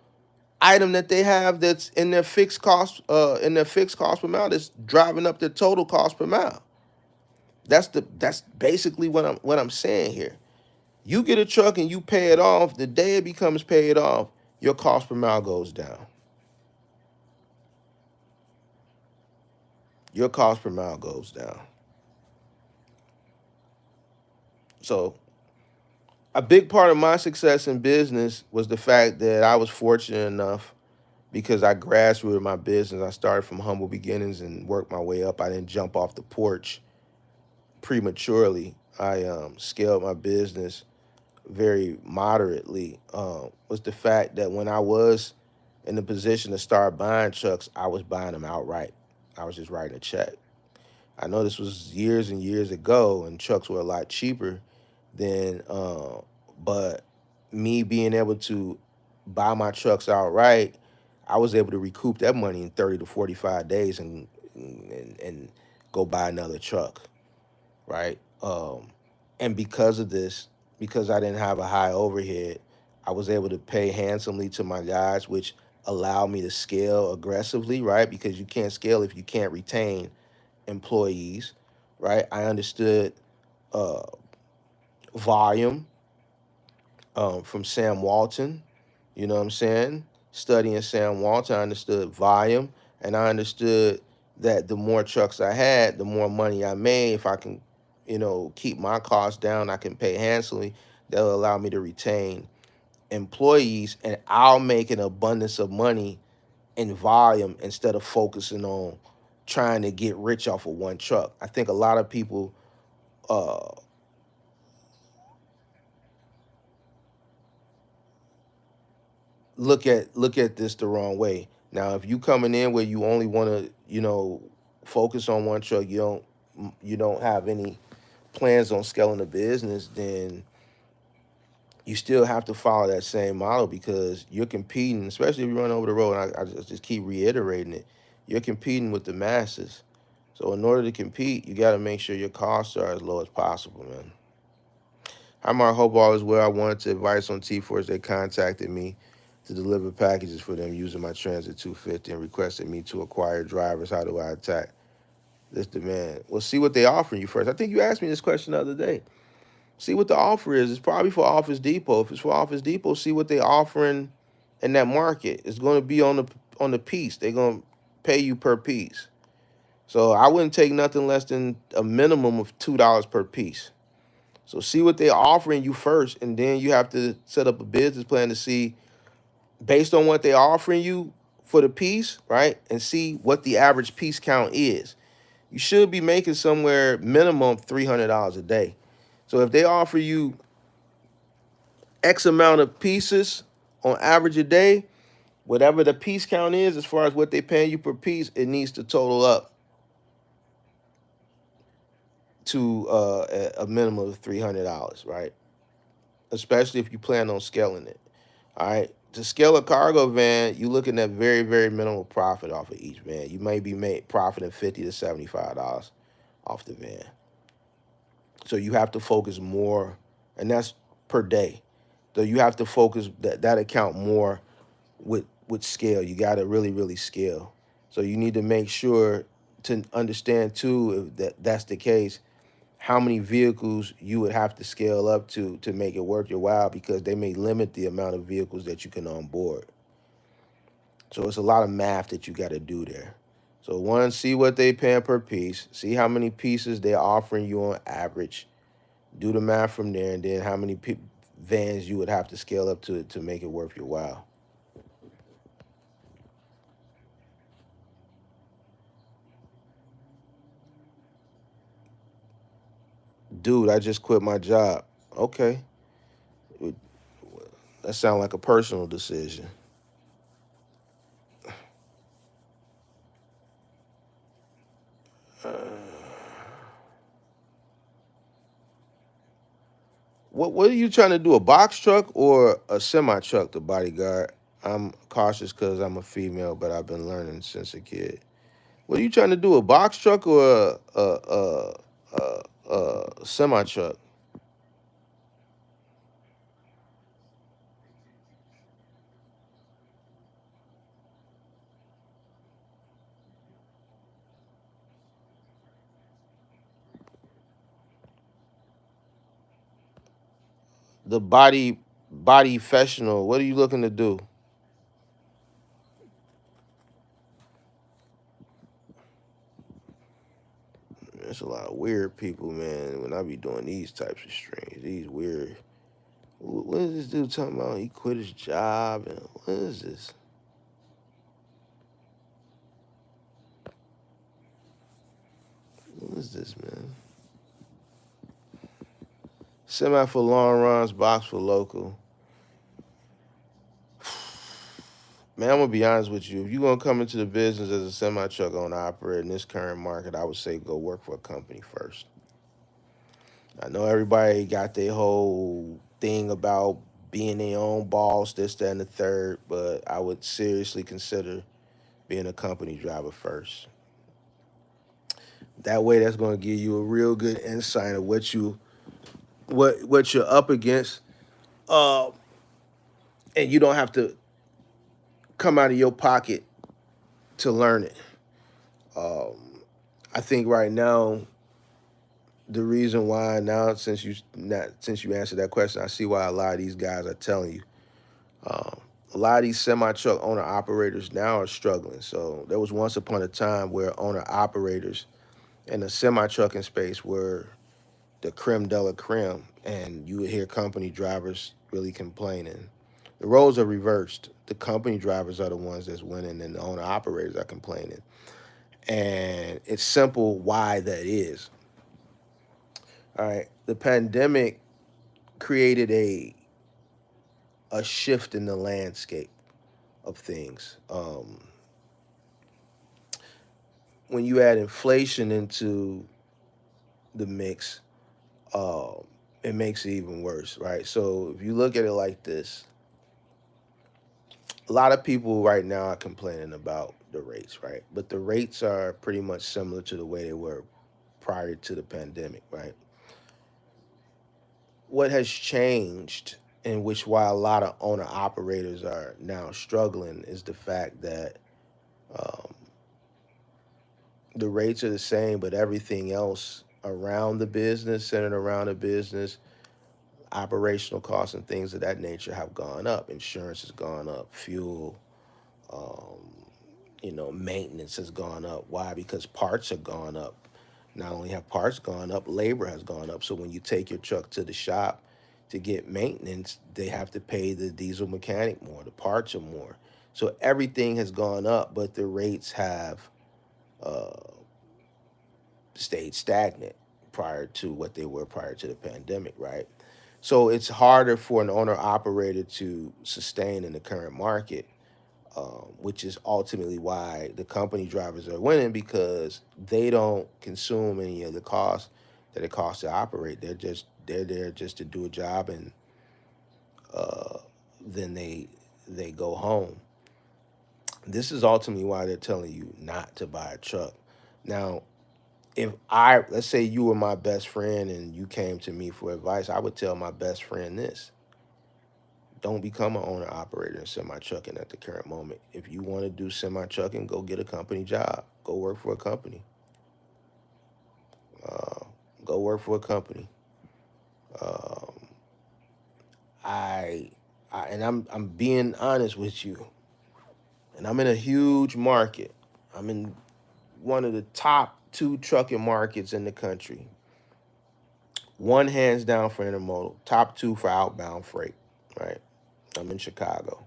item that they have that's in their fixed cost per mile that's driving up their total cost per mile. That's basically what I'm saying here. You get a truck and you pay it off. The day it becomes paid off, your cost per mile goes down. Your cost per mile goes down. So a big part of my success in business was the fact that I was fortunate enough, because I grassrooted my business. I started from humble beginnings and worked my way up. I didn't jump off the porch prematurely. I scaled my business very moderately. Was the fact that when I was in the position to start buying trucks, I was buying them outright. I was just writing a check. I know this was years and years ago, and trucks were a lot cheaper then, but me being able to buy my trucks outright, I was able to recoup that money in 30 to 45 days and go buy another truck, right? And because of this, because I didn't have a high overhead, I was able to pay handsomely to my guys, which allowed me to scale aggressively, right? Because you can't scale if you can't retain employees, right? I understood uh, volume from Sam Walton. You know what I'm saying? Studying Sam Walton, I understood volume, and I understood that the more trucks I had, the more money I made. If I can, keep my costs down, I can pay handsomely. That'll allow me to retain employees, and I'll make an abundance of money in volume instead of focusing on trying to get rich off of one truck. I think a lot of people uh, look at this the wrong way. Now, if you coming in where you only want to, focus on one truck, you don't have any plans on scaling the business, then you still have to follow that same model because you're competing, especially if you run over the road. And I just keep reiterating it. You're competing with the masses. So in order to compete, you got to make sure your costs are as low as possible, man. Hi, Mark. Hope all is well. I wanted to advice on T-Force. They contacted me to deliver packages for them using my Transit 250 and requested me to acquire drivers. How do I attack this demand? Well, see what they offering you first. I think you asked me this question the other day. See what the offer is. It's probably for Office Depot. If it's for Office Depot, see what they offering in that market. It's going to be on the piece. They're going to pay you per piece. So I wouldn't take nothing less than a minimum of $2 per piece. So see what they're offering you first, and then you have to set up a business plan to see, based on what they're offering you for the piece, right? And see what the average piece count is. You should be making somewhere minimum $300 a day. So if they offer you X amount of pieces on average a day, whatever the piece count is, as far as what they're paying you per piece, it needs to total up to a minimum of $300, right? Especially if you plan on scaling it. All right. To scale a cargo van, you're looking at very, very minimal profit off of each van. You may be profiting $50 to $75 off the van. So you have to focus more, and that's per day. So you have to focus that account more with scale. You got to really, really scale. So you need to make sure to understand too, if that's the case, how many vehicles you would have to scale up to make it worth your while, because they may limit the amount of vehicles that you can onboard. So it's a lot of math that you got to do there. So one, see what they paying per piece, see how many pieces they're offering you on average, do the math from there, and then how many vans you would have to scale up to make it worth your while. Dude, I just quit my job. Okay, that sounds like a personal decision. What are you trying to do? A box truck or a semi truck to bodyguard? I'm cautious because I'm a female, but I've been learning since a kid. What are you trying to do? A box truck or a semi truck? the body professional. What are you looking to do? There's a lot of weird people, man. When I be doing these types of streams, these weird. What is this dude talking about? He quit his job, and what is this? What is this, man? Semi for long runs, box for local. Man, I'm gonna be honest with you. If you're gonna come into the business as a semi truck owner operator in this current market, I would say go work for a company first. I know everybody got their whole thing about being their own boss, this, that, and the third, but I would seriously consider being a company driver first. That way, that's going to give you a real good insight of what you're up against, uh, and you don't have to come out of your pocket to learn it. Um, I think right now the reason why now since you answered that question, I see why a lot of these guys are telling you. A lot of these semi truck owner operators now are struggling. So there was once upon a time where owner operators in the semi trucking space were the creme de la creme, and you would hear company drivers really complaining. The roles are reversed. The company drivers are the ones that's winning, and the owner operators are complaining. And it's simple why that is. All right, the pandemic created a shift in the landscape of things. When you add inflation into the mix, uh, it makes it even worse, right? So if you look at it like this, a lot of people right now are complaining about the rates, right? But the rates are pretty much similar to the way they were prior to the pandemic, right? What has changed, in which why a lot of owner operators are now struggling, is the fact that um, the rates are the same, but everything else around the business, centered around the business, operational costs and things of that nature have gone up. Insurance has gone up, fuel, um, maintenance has gone up. Why? Because parts have gone up. Not only have parts gone up, labor has gone up. So when you take your truck to the shop to get maintenance, they have to pay the diesel mechanic more. The parts are more. So everything has gone up, but the rates have uh, stayed stagnant prior to what they were prior to the pandemic, right? So it's harder for an owner operator to sustain in the current market, which is ultimately why the company drivers are winning, because they don't consume any of the costs that it costs to operate. They're there just to do a job, and uh, then they go home. This is ultimately why they're telling you not to buy a truck. Now, if let's say you were my best friend and you came to me for advice, I would tell my best friend this: don't become an owner operator in semi trucking at the current moment. If you want to do semi trucking, go get a company job. Go work for a company. Uh, go work for a company. Um, I, and I'm being honest with you. And I'm in a huge market. I'm in one of the top two trucking markets in the country. One hands down for intermodal, top two for outbound freight. Right. I'm in Chicago.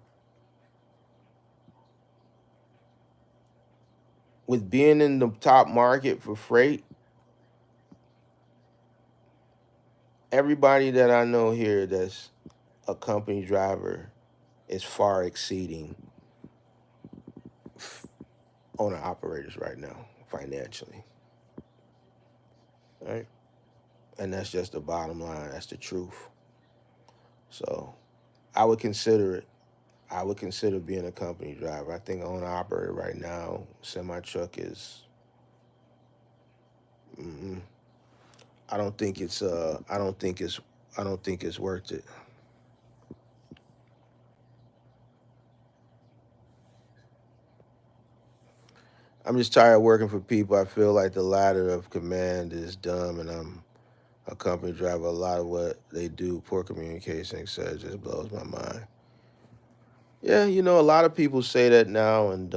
With being in the top market for freight, everybody that I know here that's a company driver is far exceeding owner operators right now financially, right? And that's just the bottom line. That's the truth. So I would consider it. I would consider being a company driver. I think owner operator right now, semi truck is. Mm, I don't think it's. I don't think it's. I don't think it's worth it. I'm just tired of working for people. I feel like the ladder of command is dumb, and I'm A company driver, a lot of what they do, poor communication, etc. Just blows my mind. Yeah, a lot of people say that now, and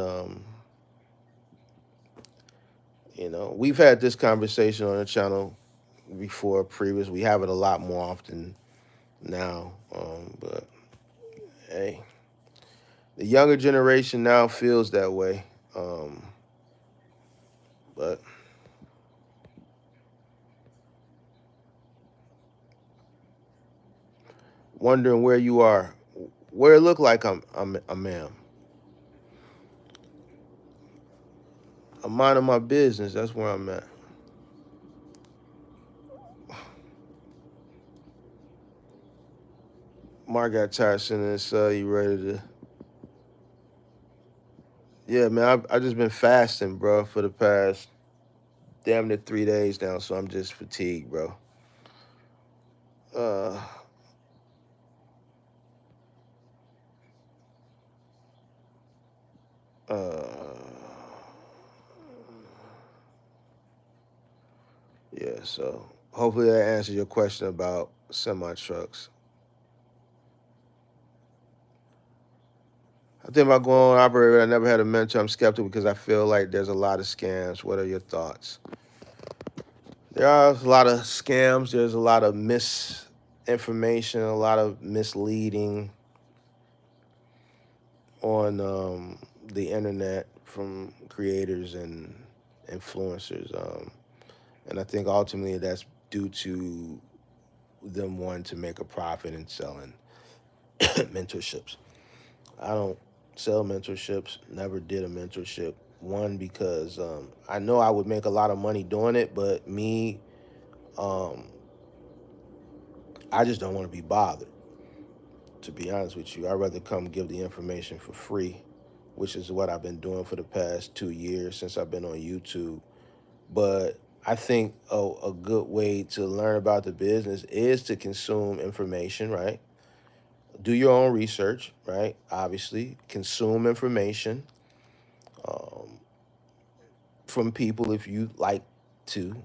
we've had this conversation on the channel before, previous. We have it a lot more often now, but hey, the younger generation now feels that way. But wondering where you are, where it look like I'm a man. I'm minding my business. That's where I'm at. Mark got tired sending this. You ready to? Yeah, man. I just been fasting, bro, for the past damn near 3 days now. So I'm just fatigued, bro. Uh, uh, yeah. So hopefully that answers your question about semi trucks. I think about going on operator. I never had a mentor. I'm skeptical because I feel like there's a lot of scams. What are your thoughts? There are a lot of scams. There's a lot of misinformation, a lot of misleading on the internet from creators and influencers. And I think ultimately that's due to them wanting to make a profit and selling mentorships. I don't sell mentorships, never did a mentorship. One, because I know I would make a lot of money doing it, but me, um, I just don't want to be bothered. To be honest with you, I'd rather come give the information for free, which is what I've been doing for the past 2 years since I've been on YouTube. But I think a good way to learn about the business is to consume information, right? Do your own research, right? Obviously, consume information um, from people if you like to,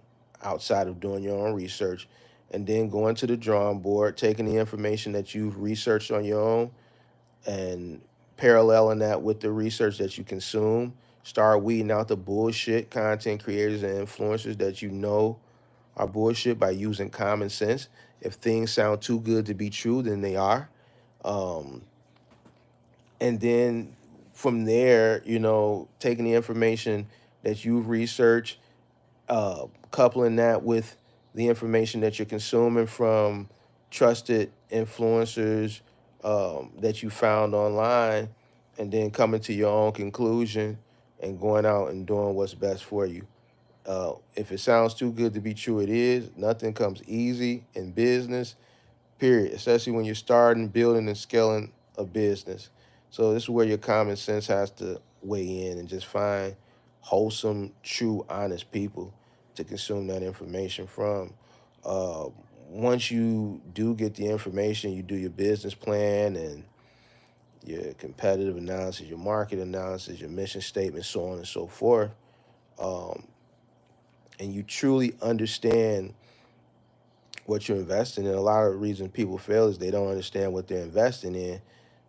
outside of doing your own research, and then going to the drawing board, taking the information that you've researched on your own and paralleling that with the research that you consume. Start weeding out the bullshit content creators and influencers that you know are bullshit by using common sense. If things sound too good to be true, then they are. Um, and then from there, taking the information that you've researched, coupling that with the information that you're consuming from trusted influencers that you found online, and then coming to your own conclusion and going out and doing what's best for you. If it sounds too good to be true, it is. Nothing comes easy in business, period, especially when you're starting, building, and scaling a business. So this is where your common sense has to weigh in and just find wholesome, true, honest people to consume that information from. Uh, Once you do get the information, you do your business plan and your competitive analysis, your market analysis, your mission statement, so on and so forth. Um, and you truly understand what you're investing in. A lot of the reason people fail is they don't understand what they're investing in.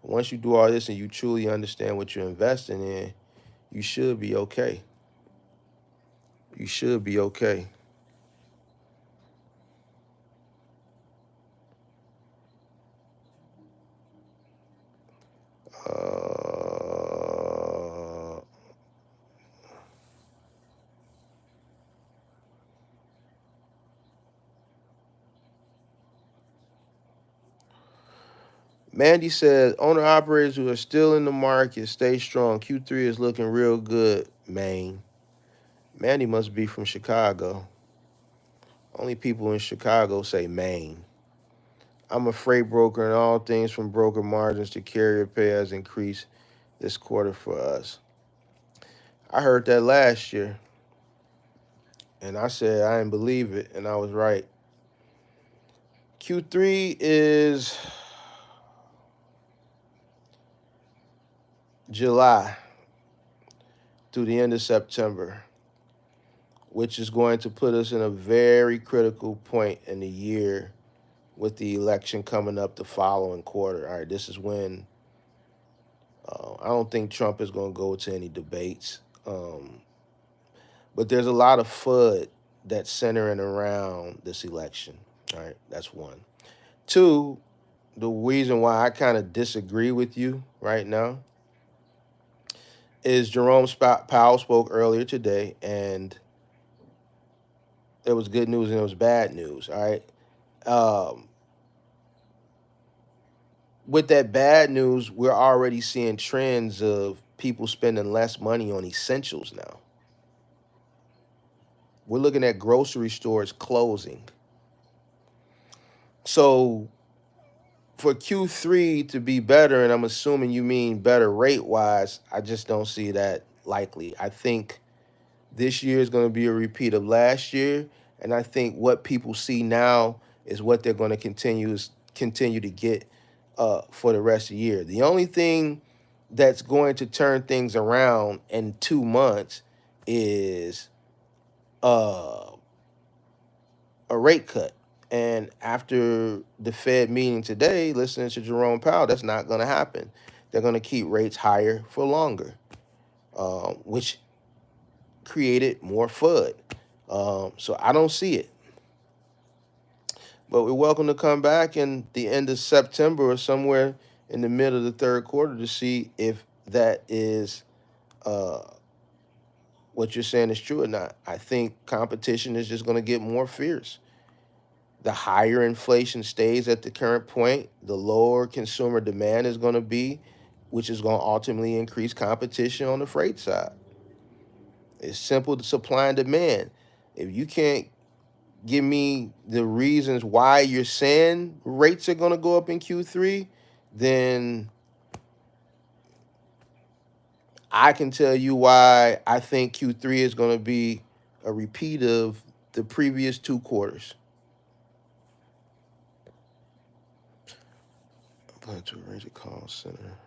Once you do all this and you truly understand what you're investing in, you should be okay. You should be okay. Uh, Mandy said, owner operators who are still in the market, stay strong. Q3 is looking real good, Maine. Mandy must be from Chicago. Only people in Chicago say Maine. I'm a freight broker, and all things from broker margins to carrier pay has increased this quarter for us. I heard that last year, and I said I didn't believe it, and I was right. Q3 is July through the end of September. which is going to put us in a very critical point in the year with the election coming up the following quarter. All right, this is when I don't think Trump is going to go to any debates, but there's a lot of FUD that's centering around this election. All right, that's one. Two, the reason why I kind of disagree with you right now is Jerome Powell spoke earlier today, and it was good news and it was bad news. All right. Um, with that bad news, we're already seeing trends of people spending less money on essentials now. We're looking at grocery stores closing. So for Q3 to be better, and I'm assuming you mean better rate wise, I just don't see that likely. I think this year is going to be a repeat of last year, and I think what people see now is what they're going to continue to get for the rest of the year. The only thing that's going to turn things around in 2 months is uh, a rate cut. And after the Fed meeting today, listening to Jerome Powell, that's not going to happen. They're going to keep rates higher for longer, which created more FUD. So I don't see it. But we're welcome to come back in the end of September or somewhere in the middle of the third quarter to see if that is uh, what you're saying is true or not. I think competition is just going to get more fierce. The higher inflation stays at the current point, the lower consumer demand is going to be, which is going to ultimately increase competition on the freight side. It's simple to supply and demand. If you can't give me the reasons why you're saying rates are going to go up in Q3, then I can tell you why I think Q3 is going to be a repeat of the previous 2 quarters. Plan to arrange a call center.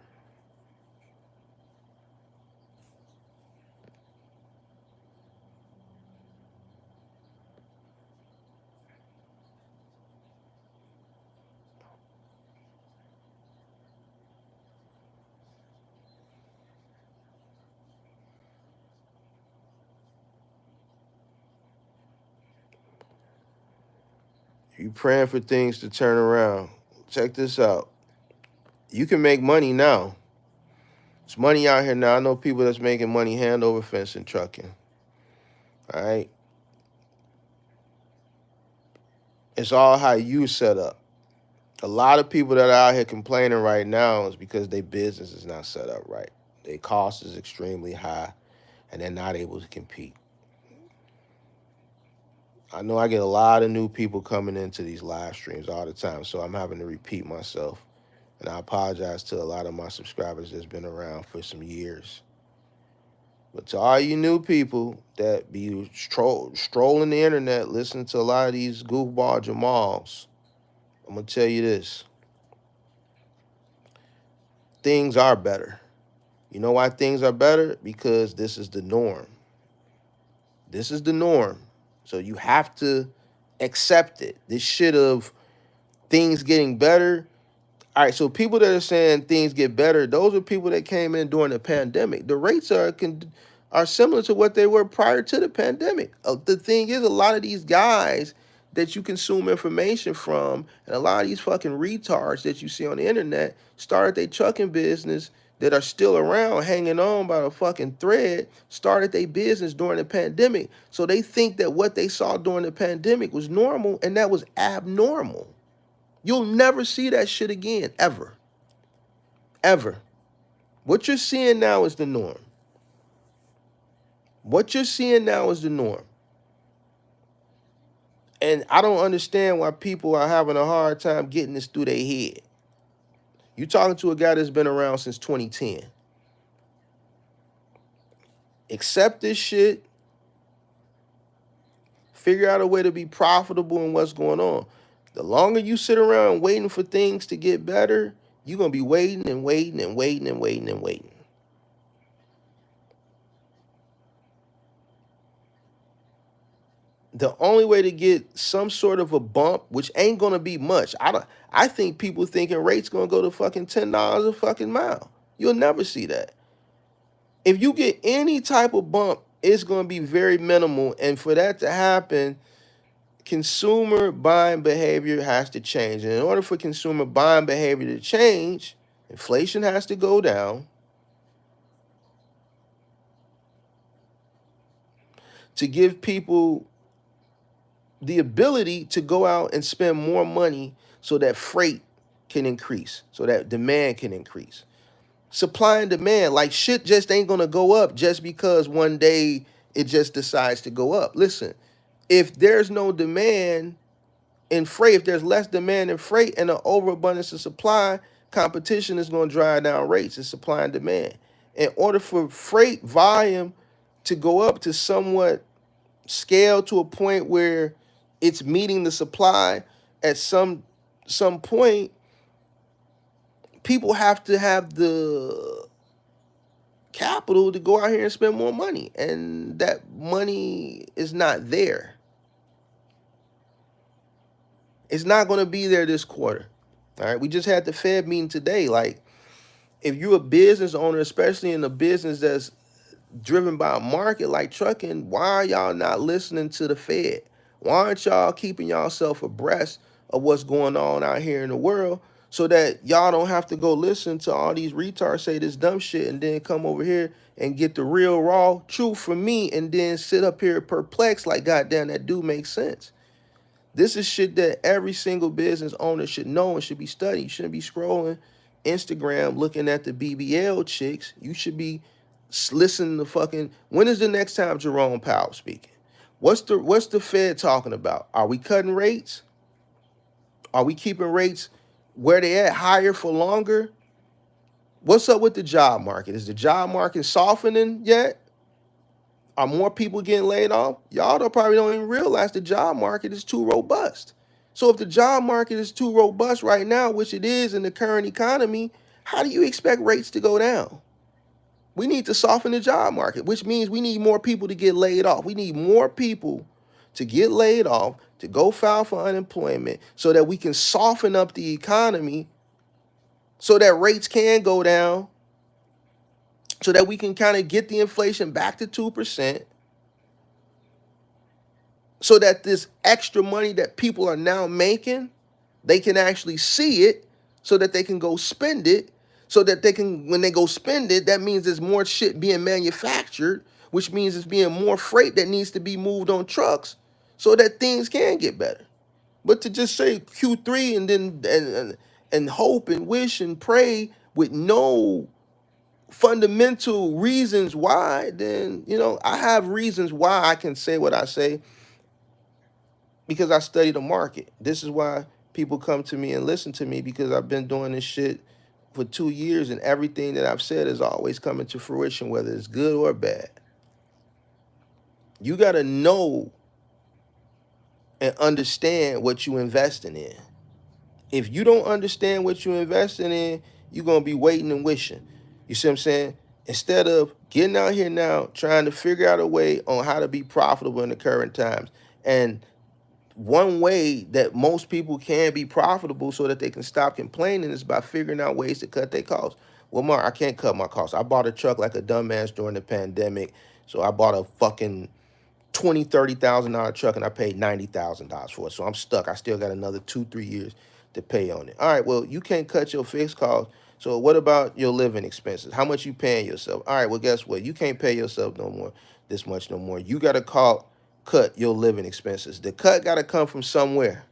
You praying for things to turn around. Check this out. You can make money now. There's money out here now. I know people that's making money hand over fence and trucking. All right. It's all how you set up. A lot of people that are out here complaining right now is because their business is not set up right. Their cost is extremely high and they're not able to compete. I know I get a lot of new people coming into these live streams all the time, so I'm having to repeat myself. And I apologize to a lot of my subscribers that's been around for some years. But to all you new people that be strolling the internet, listening to a lot of these goofball Jamals, I'm going to tell you this. Things are better. You know why things are better? Because this is the norm. This is the norm. So you have to accept it. This shit of things getting better. All right, so people that are saying things get better, those are people that came in during the pandemic. The rates are similar to what they were prior to the pandemic. The thing is, a lot of these guys that you consume information from, and a lot of these fucking retards that you see on the internet, started their trucking business that are still around hanging on by a fucking thread, started their business during the pandemic. So they think that what they saw during the pandemic was normal, and that was abnormal. You'll never see that shit again, ever. Ever. What you're seeing now is the norm. What you're seeing now is the norm. And I don't understand why people are having a hard time getting this through their head. You're talking to a guy that's been around since 2010. Accept this shit. Figure out a way to be profitable in what's going on. The longer you sit around waiting for things to get better, you're going to be waiting and waiting and waiting and waiting and waiting. The only way to get some sort of a bump, which ain't gonna be much. I think people thinking rates gonna go to fucking $10 a fucking mile. You'll never see that. If you get any type of bump, it's gonna be very minimal. And for that to happen, consumer buying behavior has to change. And in order for consumer buying behavior to change, inflation has to go down to give people the ability to go out and spend more money so that freight can increase, so that demand can increase. Supply and demand, like shit just ain't gonna go up just because one day it just decides to go up. Listen, if there's no demand in freight, if there's less demand in freight and an overabundance of supply, competition is going to drive down rates. It's supply and demand. In order for freight volume to go up to somewhat scale to a point where it's meeting the supply at some point, people have to have the capital to go out here and spend more money, and that money is not there. It's not going to be there this quarter. All right, we just had the Fed meeting today. Like, if you're a business owner, especially in a business that's driven by a market like trucking, why are y'all not listening to the Fed? Why aren't y'all keeping yourself abreast of what's going on out here in the world so that y'all don't have to go listen to all these retards say this dumb shit and then come over here and get the real raw truth from me and then sit up here perplexed like, goddamn, that do make sense. This is shit that every single business owner should know and should be studying. You shouldn't be scrolling Instagram looking at the BBL chicks. You should be listening to fucking. When is the next time Jerome Powell speaking? What's the Fed talking about? Are we cutting rates? Are we keeping rates where they at, higher for longer? What's up with the job market? Is the job market softening yet? Are more people getting laid off? Y'all probably don't even realize the job market is too robust. So if the job market is too robust right now, which it is in the current economy, how do you expect rates to go down? We need to soften the job market, which means we need more people to get laid off. We need more people to get laid off, to go file for unemployment so that we can soften up the economy so that rates can go down, so that we can kind of get the inflation back to 2%, so that this extra money that people are now making, they can actually see it so that they can go spend it, so that they can, when they go spend it, that means there's more shit being manufactured, which means there's being more freight that needs to be moved on trucks so that things can get better. But to just say Q3 and then and hope and wish and pray with no fundamental reasons why, then, I have reasons why I can say what I say because I study the market. This is why people come to me and listen to me, because I've been doing this shit for 2 years and everything that I've said is always coming to fruition, whether it's good or bad. You got to know and understand what you're investing in. If you don't understand what you're investing in, you're going to be waiting and wishing. You see what I'm saying? Instead of getting out here now, trying to figure out a way on how to be profitable in the current times. And one way that most people can be profitable so that they can stop complaining is by figuring out ways to cut their costs. Well, Mark, I can't cut my costs. I bought a truck like a dumbass during the pandemic. So I bought a fucking $20,000-$30,000 truck and I paid $90,000 for it. So I'm stuck. I still got another 2-3 years to pay on it. All right, well, you can't cut your fixed costs. So what about your living expenses? How much you paying yourself? All right, well, guess what? You can't pay yourself no more, this much no more. You got to cut your living expenses. The cut got to come from somewhere.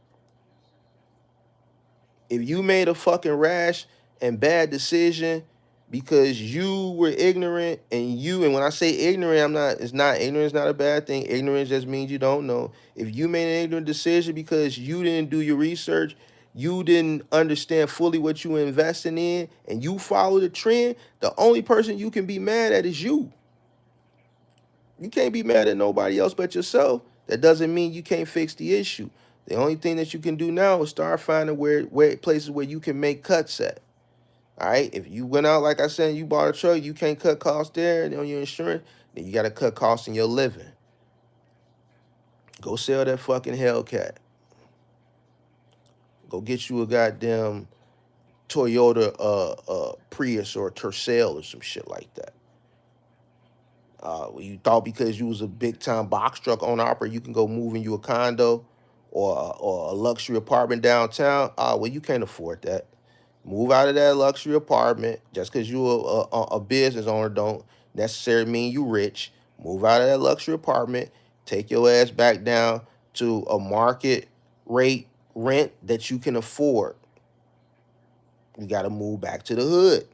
If you made a fucking rash and bad decision because you were ignorant and when I say ignorant, ignorance is not a bad thing. Ignorance just means you don't know. If you made an ignorant decision because you didn't do your research, you didn't understand fully what you were investing in, and you follow the trend, the only person you can be mad at is you. You can't be mad at nobody else but yourself. That doesn't mean you can't fix the issue. The only thing that you can do now is start finding where places where you can make cuts at. All right. If you went out, like I said, you bought a truck, you can't cut costs there and on your insurance, then you got to cut costs in your living. Go sell that fucking Hellcat. Go get you a goddamn Toyota Prius or Tercel or some shit like that. You thought because you was a big time box truck owner operator, you can go move in you a condo or a luxury apartment downtown. Well, you can't afford that. Move out of that luxury apartment. Just because you a business owner don't necessarily mean you rich. Move out of that luxury apartment. Take your ass back down to a market rate rent that you can afford. You got to move back to the hood.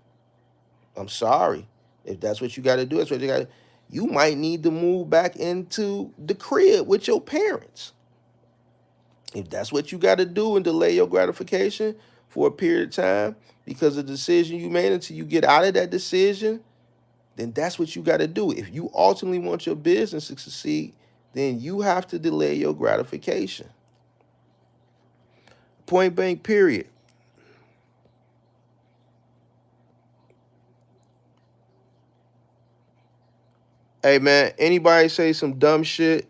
I'm sorry. If that's what you got to do, that's what you got to. You might need to move back into the crib with your parents. If that's what you got to do and delay your gratification for a period of time because of the decision you made until you get out of that decision, then that's what you got to do. If you ultimately want your business to succeed, then you have to delay your gratification. Point blank, period. Hey, man, anybody say some dumb shit,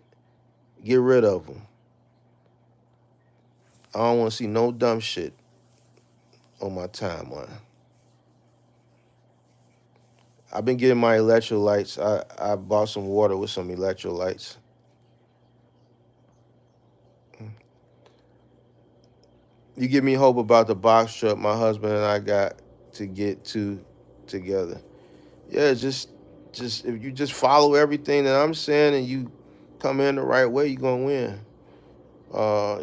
get rid of them. I don't want to see no dumb shit on my timeline. I've been getting my electrolytes. I bought some water with some electrolytes. You give me hope about the box truck my husband and I got to get to together. Yeah, just if you just follow everything that I'm saying and you come in the right way, you're gonna win.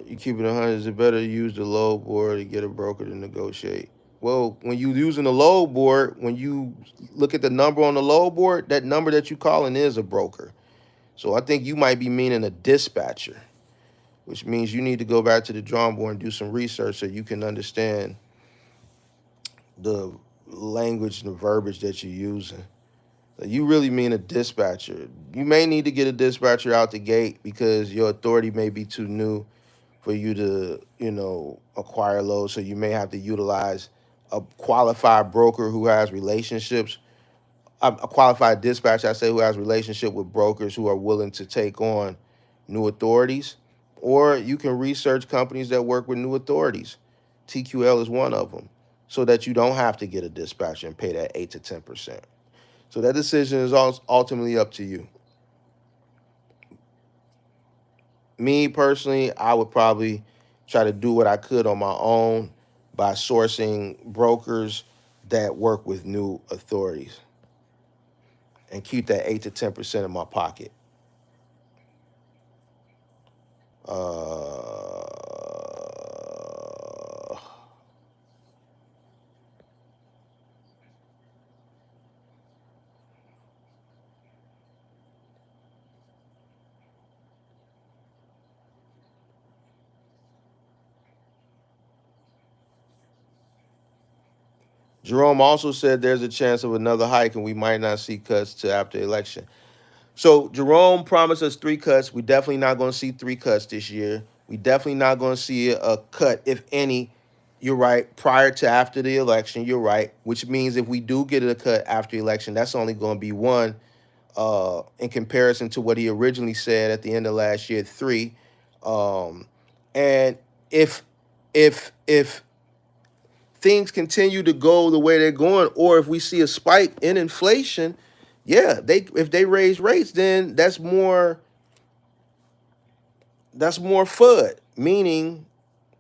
You keep it 100. Is it better to use the load board to get a broker to negotiate? Well, when you using the load board, when you look at the number on the load board, that number that you calling is a broker. So I think you might be meaning a dispatcher, which means you need to go back to the drawing board and do some research so you can understand the language and the verbiage that you're using. You really mean a dispatcher. You may need to get a dispatcher out the gate because your authority may be too new for you to, acquire loads. So you may have to utilize a qualified broker who has relationships, a qualified dispatcher, I say, who has relationship with brokers who are willing to take on new authorities. Or you can research companies that work with new authorities. TQL is one of them, so that you don't have to get a dispatcher and pay that 8 to 10%. So that decision is ultimately up to you. Me personally, I would probably try to do what I could on my own by sourcing brokers that work with new authorities and keep that 8 to 10% in my pocket. Uh, Jerome also said there's a chance of another hike and we might not see cuts to after election. So Jerome promised us 3 cuts. We're definitely not going to see 3 cuts this year. We definitely not going to see a cut, if any. You're right. Prior to after the election, you're right. Which means if we do get a cut after the election, that's only going to be one. In comparison to what he originally said at the end of last year, 3. And if things continue to go the way they're going, or if we see a spike in inflation, yeah, if they raise rates, then that's more FUD, meaning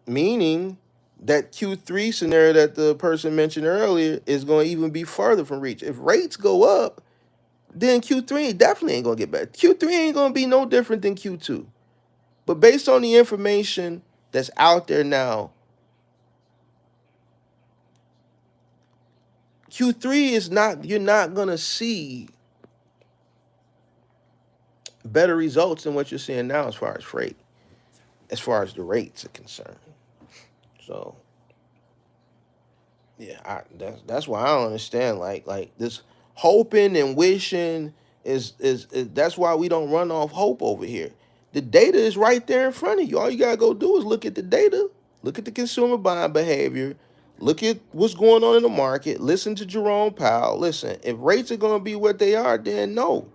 that Q3 scenario that the person mentioned earlier is going to even be further from reach. If rates go up, then Q3 definitely ain't going to get better. Q3 ain't going to be no different than Q2. But based on the information that's out there now, Q3 is not, you're not going to see better results than what you're seeing now as far as freight, as far as the rates are concerned. So, yeah, that's why I don't understand. Like this hoping and wishing is that's why we don't run off hope over here. The data is right there in front of you. All you gotta go do is look at the data, look at the consumer buying behavior, look at what's going on in the market, listen to Jerome Powell. Listen, if rates are gonna be what they are, then no,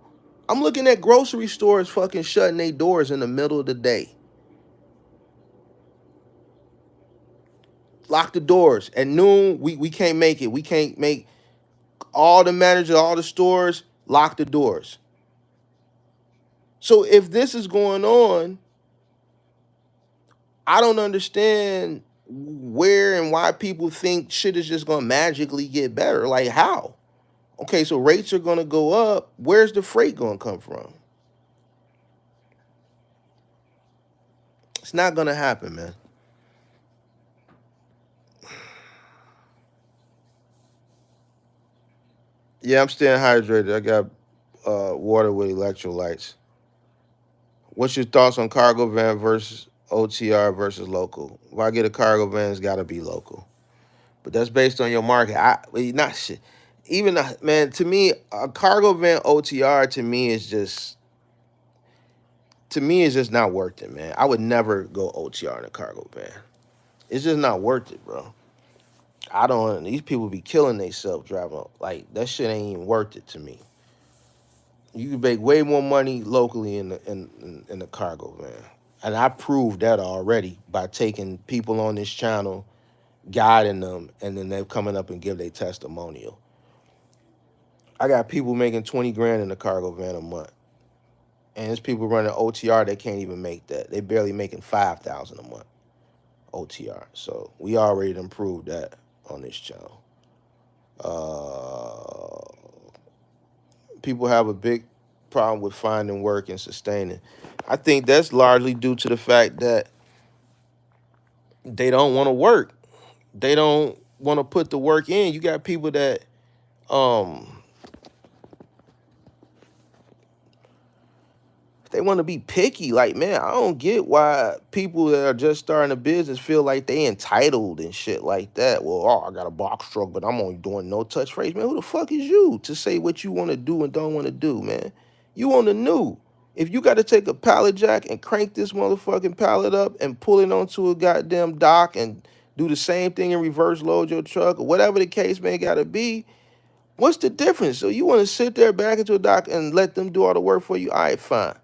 I'm looking at grocery stores fucking shutting their doors in the middle of the day. Lock the doors. At noon, we can't make it. We can't make all the managers, all the stores, lock the doors. So if this is going on, I don't understand where and why people think shit is just gonna magically get better. Like how? Okay, so rates are gonna go up. Where's the freight gonna come from? It's not gonna happen, man. Yeah, I'm staying hydrated. I got water with electrolytes. What's your thoughts on cargo van versus OTR versus local? If I get a cargo van, it's got to be local. But that's based on your market. Not shit. Even man, to me, a cargo van OTR to me is just not worth it, man. I would never go OTR in a cargo van. It's just not worth it, bro. I don't. These people be killing themselves driving. Like that shit ain't even worth it to me. You can make way more money locally in the cargo van, and I proved that already by taking people on this channel, guiding them, and then they're coming up and give their testimonial. I got people making 20 grand in the cargo van a month, and there's people running OTR that can't even make that. They barely making 5,000 a month OTR. So we already improved that on this channel. People have a big problem with finding work and sustaining. I think that's largely due to the fact that they don't want to work. They don't want to put the work in. You got people that they want to be picky. Like, man, I don't get why people that are just starting a business feel like they entitled and shit like that. Well, oh, I got a box truck, but I'm only doing no touch freight. Man, who the fuck is you to say what you want to do and don't want to do, man? You on the new. If you got to take a pallet jack and crank this motherfucking pallet up and pull it onto a goddamn dock and do the same thing and reverse load your truck or whatever the case may gotta be, what's the difference? So you want to sit there back into a dock and let them do all the work for you? All right, fine.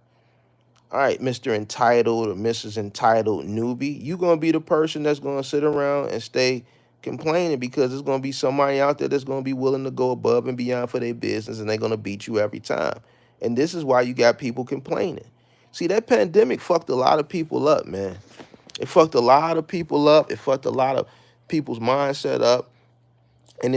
All right, Mr. Entitled or Mrs. Entitled newbie, you going to be the person that's going to sit around and stay complaining because there's going to be somebody out there that's going to be willing to go above and beyond for their business, and they're going to beat you every time. And this is why you got people complaining. See, that pandemic fucked a lot of people up, man. It fucked a lot of people up. It fucked a lot of people's mindset up. And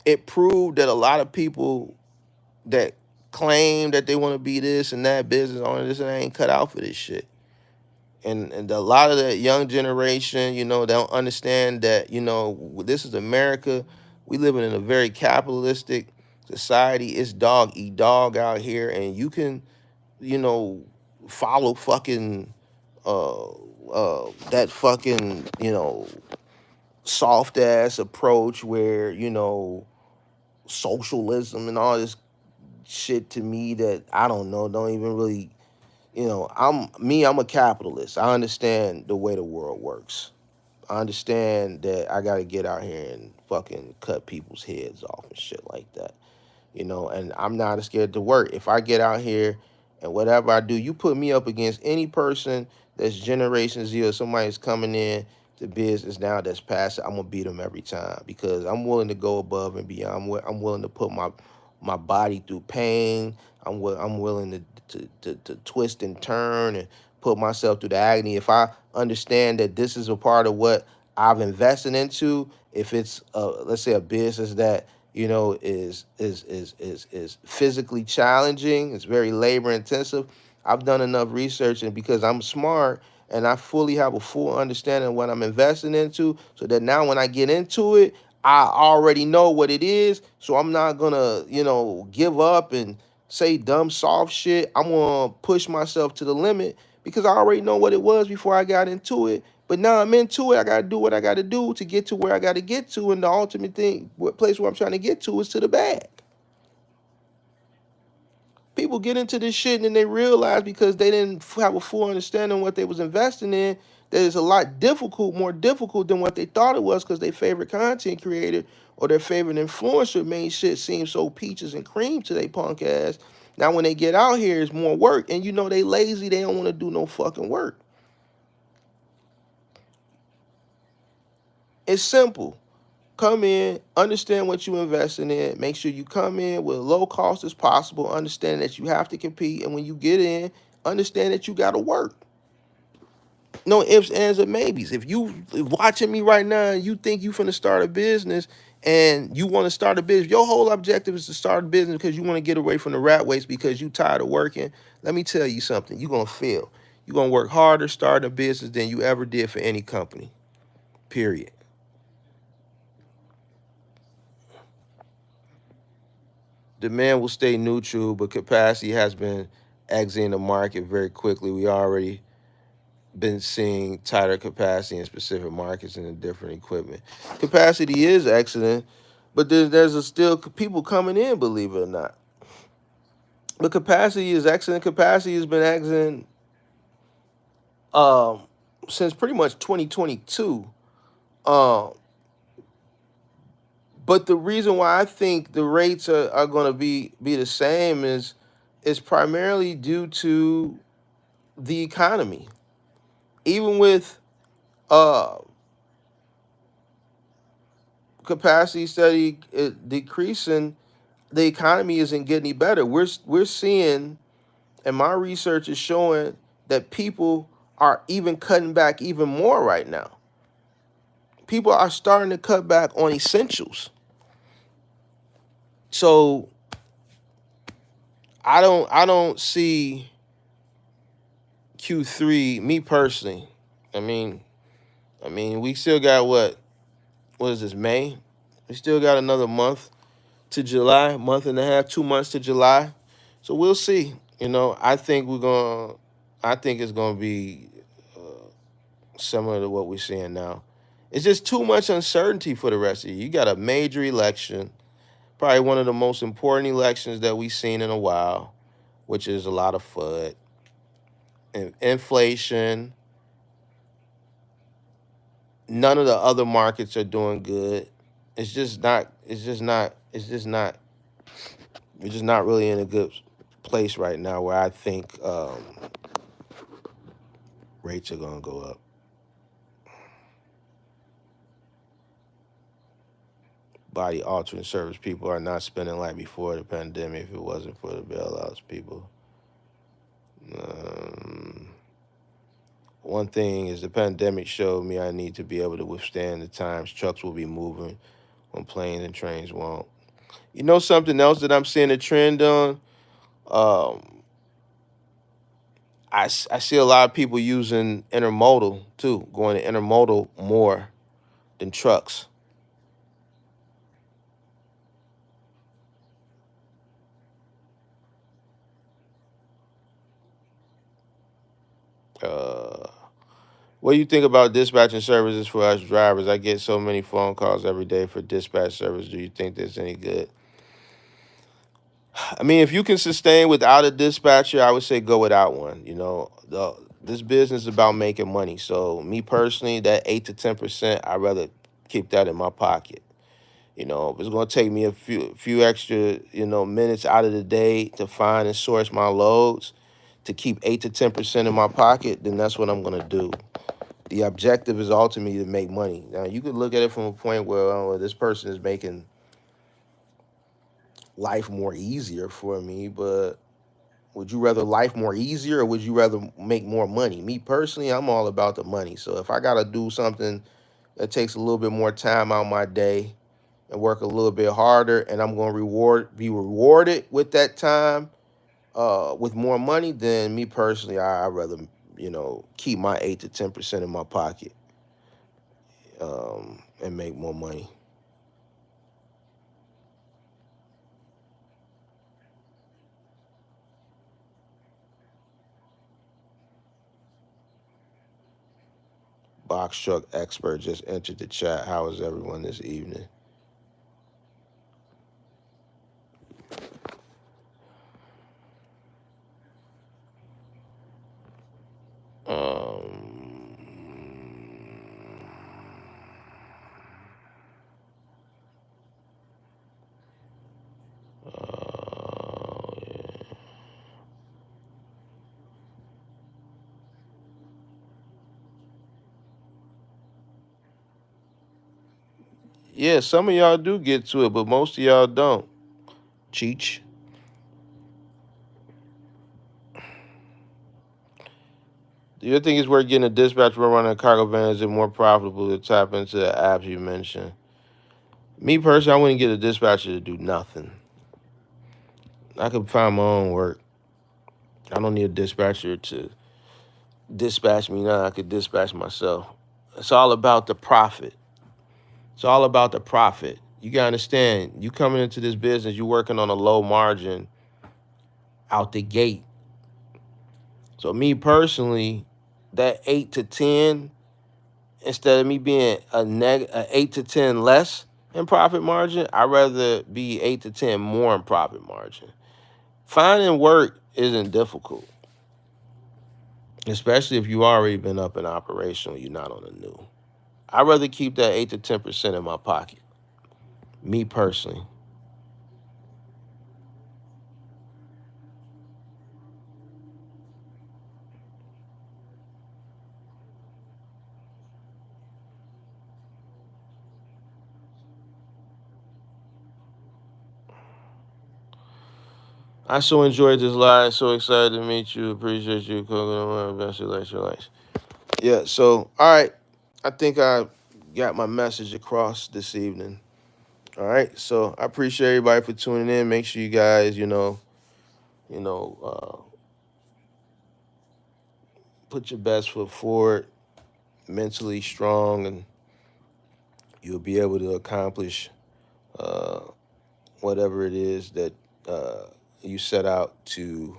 it proved that a lot of people that claim that they want to be this and that business owner, this and that ain't cut out for this shit. And a lot of the young generation, they don't understand that, this is America. We living in a very capitalistic society. It's dog eat dog out here, and you can, follow fucking that fucking, soft ass approach where, socialism and all this shit to me that I don't know, don't even really, I'm a capitalist. I understand the way the world works. I understand that I gotta get out here and fucking cut people's heads off and shit like that. And I'm not scared to work. If I get out here and whatever I do, you put me up against any person that's Generation Z or somebody's coming in to business now that's passive, I'm gonna beat them every time because I'm willing to go above and beyond. I'm willing to put my body through pain. I'm willing to twist and turn and put myself through the agony. If I understand that this is a part of what I've invested into, if it's let's say a business that is physically challenging, it's very labor intensive. I've done enough research, and because I'm smart and I fully have a full understanding of what I'm investing into, so that now when I get into it, I already know what it is. So I'm not gonna, give up and say dumb soft shit. I'm gonna push myself to the limit because I already know what it was before I got into it. But now I'm into it. I gotta do what I gotta do to get to where I gotta get to, and the ultimate thing, what place where I'm trying to get to, is to the bag. People get into this shit and then they realize because they didn't have a full understanding of what they was investing in, that is a lot more difficult than what they thought it was, because their favorite content creator or their favorite influencer made shit seem so peaches and cream to their punk ass. Now when they get out here, it's more work, and you know they lazy. They don't want to do no fucking work. It's simple. Come in, understand what you're investing in. Make sure you come in with low cost as possible. Understand that you have to compete, and when you get in, understand that you got to work. No ifs, ands, or maybes. If you watching me right now and you think you finna start a business and you want to start a business, your whole objective is to start a business because you want to get away from the rat race because you tired of working. Let me tell you something. You're gonna fail. You're gonna work harder starting a business than you ever did for any company. Period. Demand will stay neutral, but capacity has been exiting the market very quickly. We already been seeing tighter capacity in specific markets and in different equipment. Capacity is excellent, but there's still people coming in, believe it or not. But capacity is excellent. Capacity has been excellent um, since pretty much 2022. Um, but the reason why I think the rates are going to be the same is primarily due to the economy. Even with uh, capacity steady decreasing, the economy isn't getting any better. We're seeing, and my research is showing that people are even cutting back even more right now. People are starting to cut back on essentials. So I don't see Q3, me personally. I mean, we still got what is this, May? We still got another month to July, month and a half, 2 months to July. So we'll see. I think it's gonna be similar to what we're seeing now. It's just too much uncertainty for the rest of you. You got a major election, probably one of the most important elections that we've seen in a while, which is a lot of FUD and inflation. None of the other markets are doing good. It's just not. It's just not. It's just not. We're just not really in a good place right now where I think rates are gonna go up. Body altering service people are not spending like before the pandemic. If it wasn't for the bailouts, people. Um, One thing is the pandemic showed me I need to be able to withstand the times. Trucks will be moving when planes and trains won't. You know something else that I'm seeing a trend on? Um, I see a lot of people using intermodal too, going to intermodal more than trucks. Uh, what do you think about dispatching services for us drivers? I get so many phone calls every day for dispatch service. Do you think that's any good? I mean, if you can sustain without a dispatcher, I would say go without one. This business is about making money. So me personally, that 8 to 10%, I'd rather keep that in my pocket. If it's gonna take me a few extra, minutes out of the day to find and source my loads to keep 8 to 10% in my pocket, then that's what I'm gonna do. The objective is ultimately to make money. Now you could look at it from a point where this person is making life more easier for me, but would you rather life more easier or would you rather make more money? Me personally, I'm all about the money. So if I gotta do something that takes a little bit more time out of my day and work a little bit harder, and I'm gonna be rewarded with that time, with more money, then me personally, I'd rather keep my 8 to 10% in my pocket, and make more money. Box truck expert just entered the chat. How is everyone this evening? Um, Yeah, some of y'all do get to it, but most of y'all don't. Cheech. Do you think it's worth getting a dispatch for running a cargo van? Is it more profitable to tap into the apps you mentioned? Me personally, I wouldn't get a dispatcher to do nothing. I could find my own work. I don't need a dispatcher to dispatch me now. I could dispatch myself. It's all about the profit. It's all about the profit. You gotta understand, you coming into this business, you working on a low margin out the gate. So me personally, that 8 to 10, instead of me being a 8 to 10 less in profit margin, I'd rather be 8 to 10 more in profit margin. Finding work isn't difficult, especially if you already been up and operational, you're not on the new. I'd rather keep that 8 to 10% in my pocket. Me personally. I so enjoyed this live. So excited to meet you. Appreciate you. Best of life. Yeah, so all right. I think I got my message across this evening. All right. So I appreciate everybody for tuning in. Make sure you guys, put your best foot forward, mentally strong, and you'll be able to accomplish uh, whatever it is that you set out to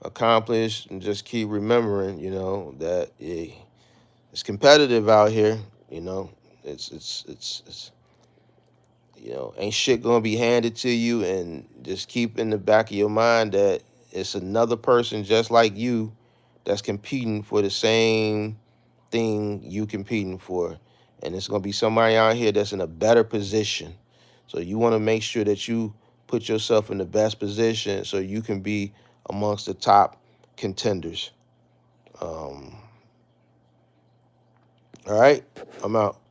accomplish. And just keep remembering, that it's competitive out here. It's ain't shit gonna be handed to you, and just keep in the back of your mind that it's another person just like you that's competing for the same thing you competing for, and it's gonna be somebody out here that's in a better position. So you want to make sure that you put yourself in the best position so you can be amongst the top contenders. All right, I'm out.